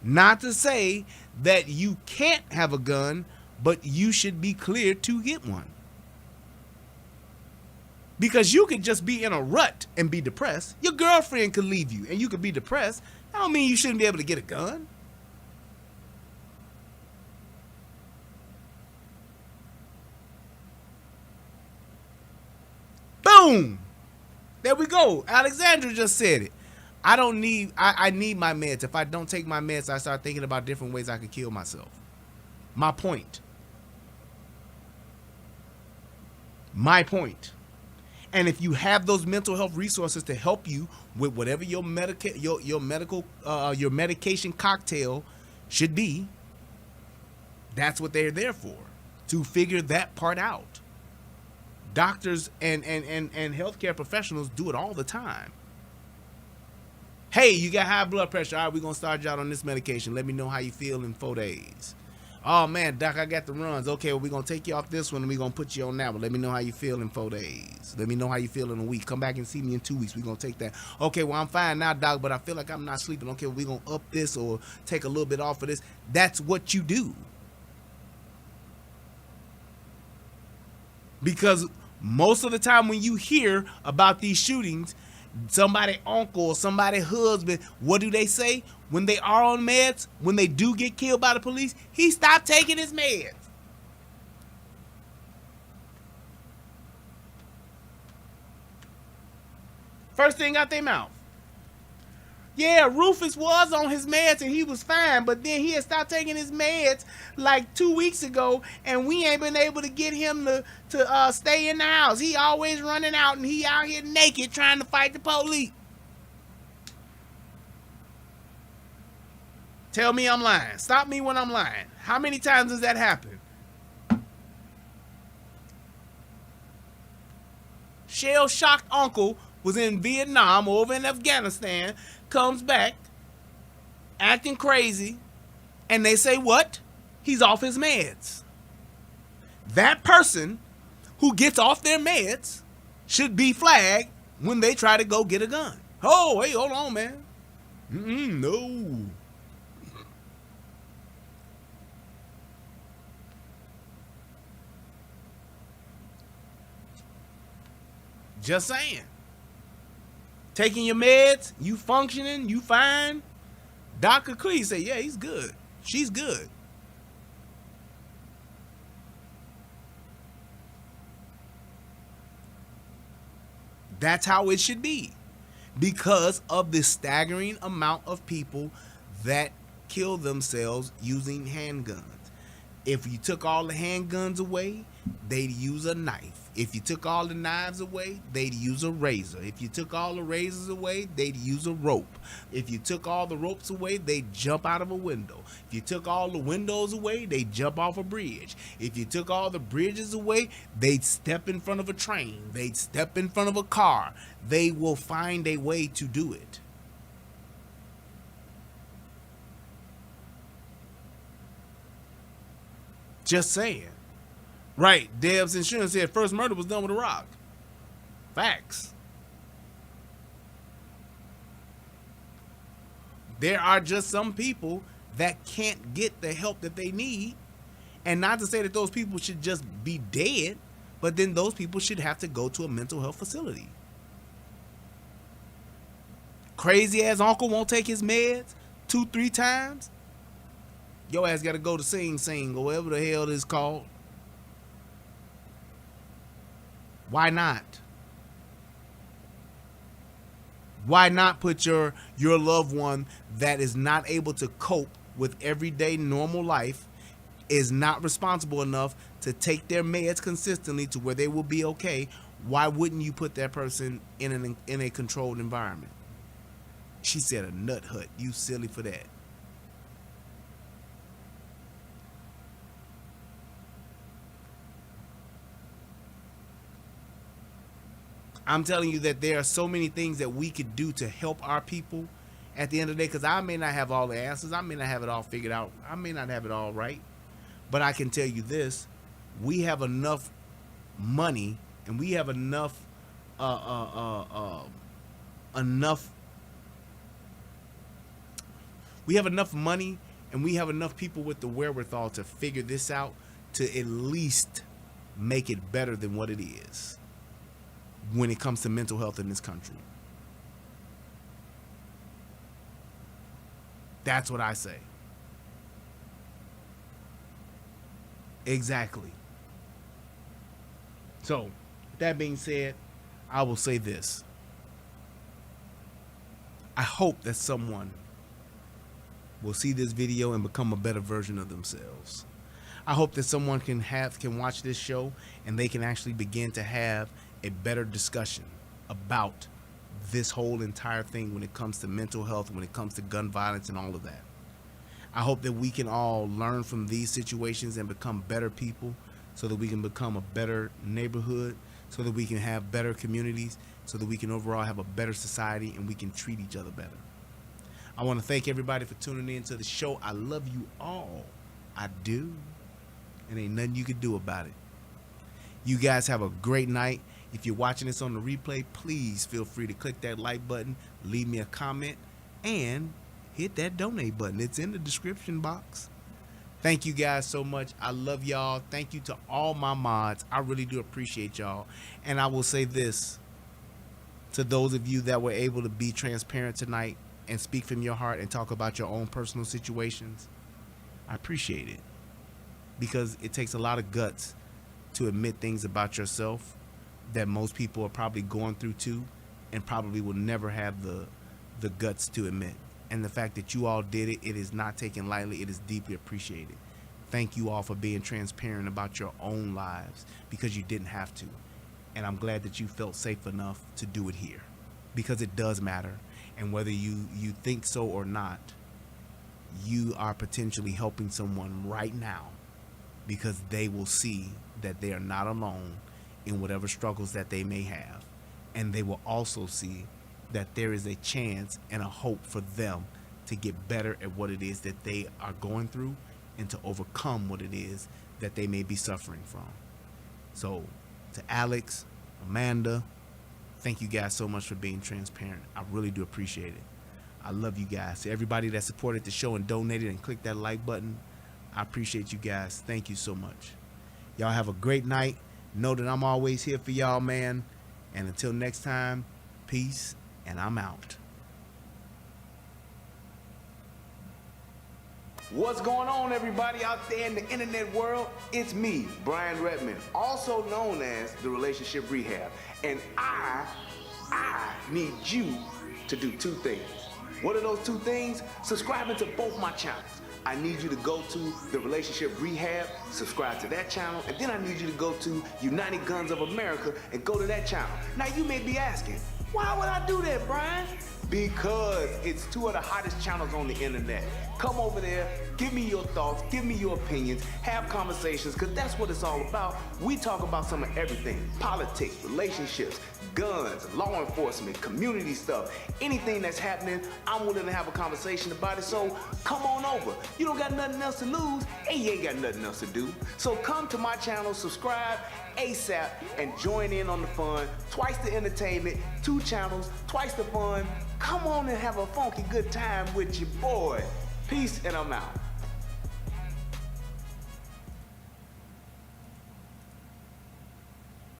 Not to say that you can't have a gun, but you should be cleared to get one. Because you could just be in a rut and be depressed. Your girlfriend could leave you and you could be depressed. That don't mean you shouldn't be able to get a gun. Boom! There we go. Alexandra just said it. I need my meds. If I don't take my meds, I start thinking about different ways I could kill myself. My point. And if you have those mental health resources to help you with whatever your medication cocktail should be, that's what they're there for, to figure that part out. Doctors and healthcare professionals do it all the time. Hey, you got high blood pressure. All right, we're going to start you out on this medication. Let me know how you feel in 4 days. Oh, man, doc, I got the runs. Okay, well, we're going to take you off this one and we're going to put you on that one. Let me know how you feel in 4 days. Let me know how you feel in a week. Come back and see me in 2 weeks. We're going to take that. Okay, well, I'm fine now, doc, but I feel like I'm not sleeping. Okay, well, we're going to up this or take a little bit off of this. That's what you do. Because most of the time when you hear about these shootings, somebody uncle or somebody husband, what do they say when they are on meds? When they do get killed by the police, he stopped taking his meds. First thing out their mouth. Yeah, Rufus was on his meds and he was fine, but then he had stopped taking his meds like 2 weeks ago, and we ain't been able to get him to stay in the house. He always running out, and he out here naked trying to fight the police. Tell me I'm lying. Stop me when I'm lying. How many times does that happen? Shell-shocked uncle was in Vietnam or over in Afghanistan, comes back acting crazy, and they say what? He's off his meds. That person who gets off their meds should be flagged when they try to go get a gun. Oh, hey, hold on, man. No. Just saying. Taking your meds, you functioning, you fine. Dr. Clee say, yeah, he's good. She's good. That's how it should be, because of the staggering amount of people that kill themselves using handguns. If you took all the handguns away, they'd use a knife. If you took all the knives away, they'd use a razor. If you took all the razors away, they'd use a rope. If you took all the ropes away, they'd jump out of a window. If you took all the windows away, they'd jump off a bridge. If you took all the bridges away, they'd step in front of a train. They'd step in front of a car. They will find a way to do it. Just saying. Right, Deb's Insurance said first murder was done with a rock. Facts. There are just some people that can't get the help that they need. And not to say that those people should just be dead, but then those people should have to go to a mental health facility. Crazy ass uncle won't take his meds 2-3 times. Your ass got to go to Sing Sing or whatever the hell it's called. Why not? Why not put your loved one that is not able to cope with everyday normal life, is not responsible enough to take their meds consistently to where they will be okay? Why wouldn't you put that person in a controlled environment? She said a nut hut. You silly for that. I'm telling you that there are so many things that we could do to help our people at the end of the day, because I may not have all the answers. I may not have it all figured out. I may not have it all right. But I can tell you this. We have enough money and we have enough we have enough money and we have enough people with the wherewithal to figure this out, to at least make it better than what it is when it comes to mental health in this country. That's what I say. Exactly. So, with that being said, I will say this. I hope that someone will see this video and become a better version of themselves. I hope that someone can watch this show and they can actually begin to have a better discussion about this whole entire thing when it comes to mental health, when it comes to gun violence and all of that. I hope that we can all learn from these situations and become better people, so that we can become a better neighborhood, so that we can have better communities, so that we can overall have a better society and we can treat each other better. I want to thank everybody for tuning in to the show. I love you all. I do. And ain't nothing you can do about it. You guys have a great night. If you're watching this on the replay, please feel free to click that like button, leave me a comment, and hit that donate button. It's in the description box. Thank you guys so much. I love y'all. Thank you to all my mods. I really do appreciate y'all. And I will say this to those of you that were able to be transparent tonight and speak from your heart and talk about your own personal situations. I appreciate it, because it takes a lot of guts to admit things about yourself that most people are probably going through too, and probably will never have the guts to admit. And the fact that you all did it, it is not taken lightly. It is deeply appreciated. Thank you all for being transparent about your own lives, because you didn't have to. And I'm glad that you felt safe enough to do it here, because it does matter. And whether you think so or not, you are potentially helping someone right now, because they will see that they are not alone in whatever struggles that they may have. And they will also see that there is a chance and a hope for them to get better at what it is that they are going through, and to overcome what it is that they may be suffering from. So to Alex, Amanda, thank you guys so much for being transparent. I really do appreciate it. I love you guys. To everybody that supported the show and donated and clicked that like button, I appreciate you guys. Thank you so much. Y'all have a great night. Know that I'm always here for y'all, man. And until next time, peace, and I'm out. What's going on, everybody out there in the internet world? It's me, Brian Redmond, also known as the Relationship Rehab. And I need you to do two things. What are those two things? Subscribing to both my channels. I need you to go to the Relationship Rehab, subscribe to that channel, and then I need you to go to United Guns of America and go to that channel. Now you may be asking, why would I do that, Brian? Because it's two of the hottest channels on the internet. Come over there, give me your thoughts, give me your opinions, have conversations, because that's what it's all about. We talk about some of everything: politics, relationships, guns, law enforcement, community stuff. Anything that's happening, I'm willing to have a conversation about it. So come on over. You don't got nothing else to lose, and you ain't got nothing else to do. So come to my channel, subscribe ASAP, and join in on the fun. Twice the entertainment, 2 channels, twice the fun. Come on and have a funky good time with your boy. Peace, and I'm out.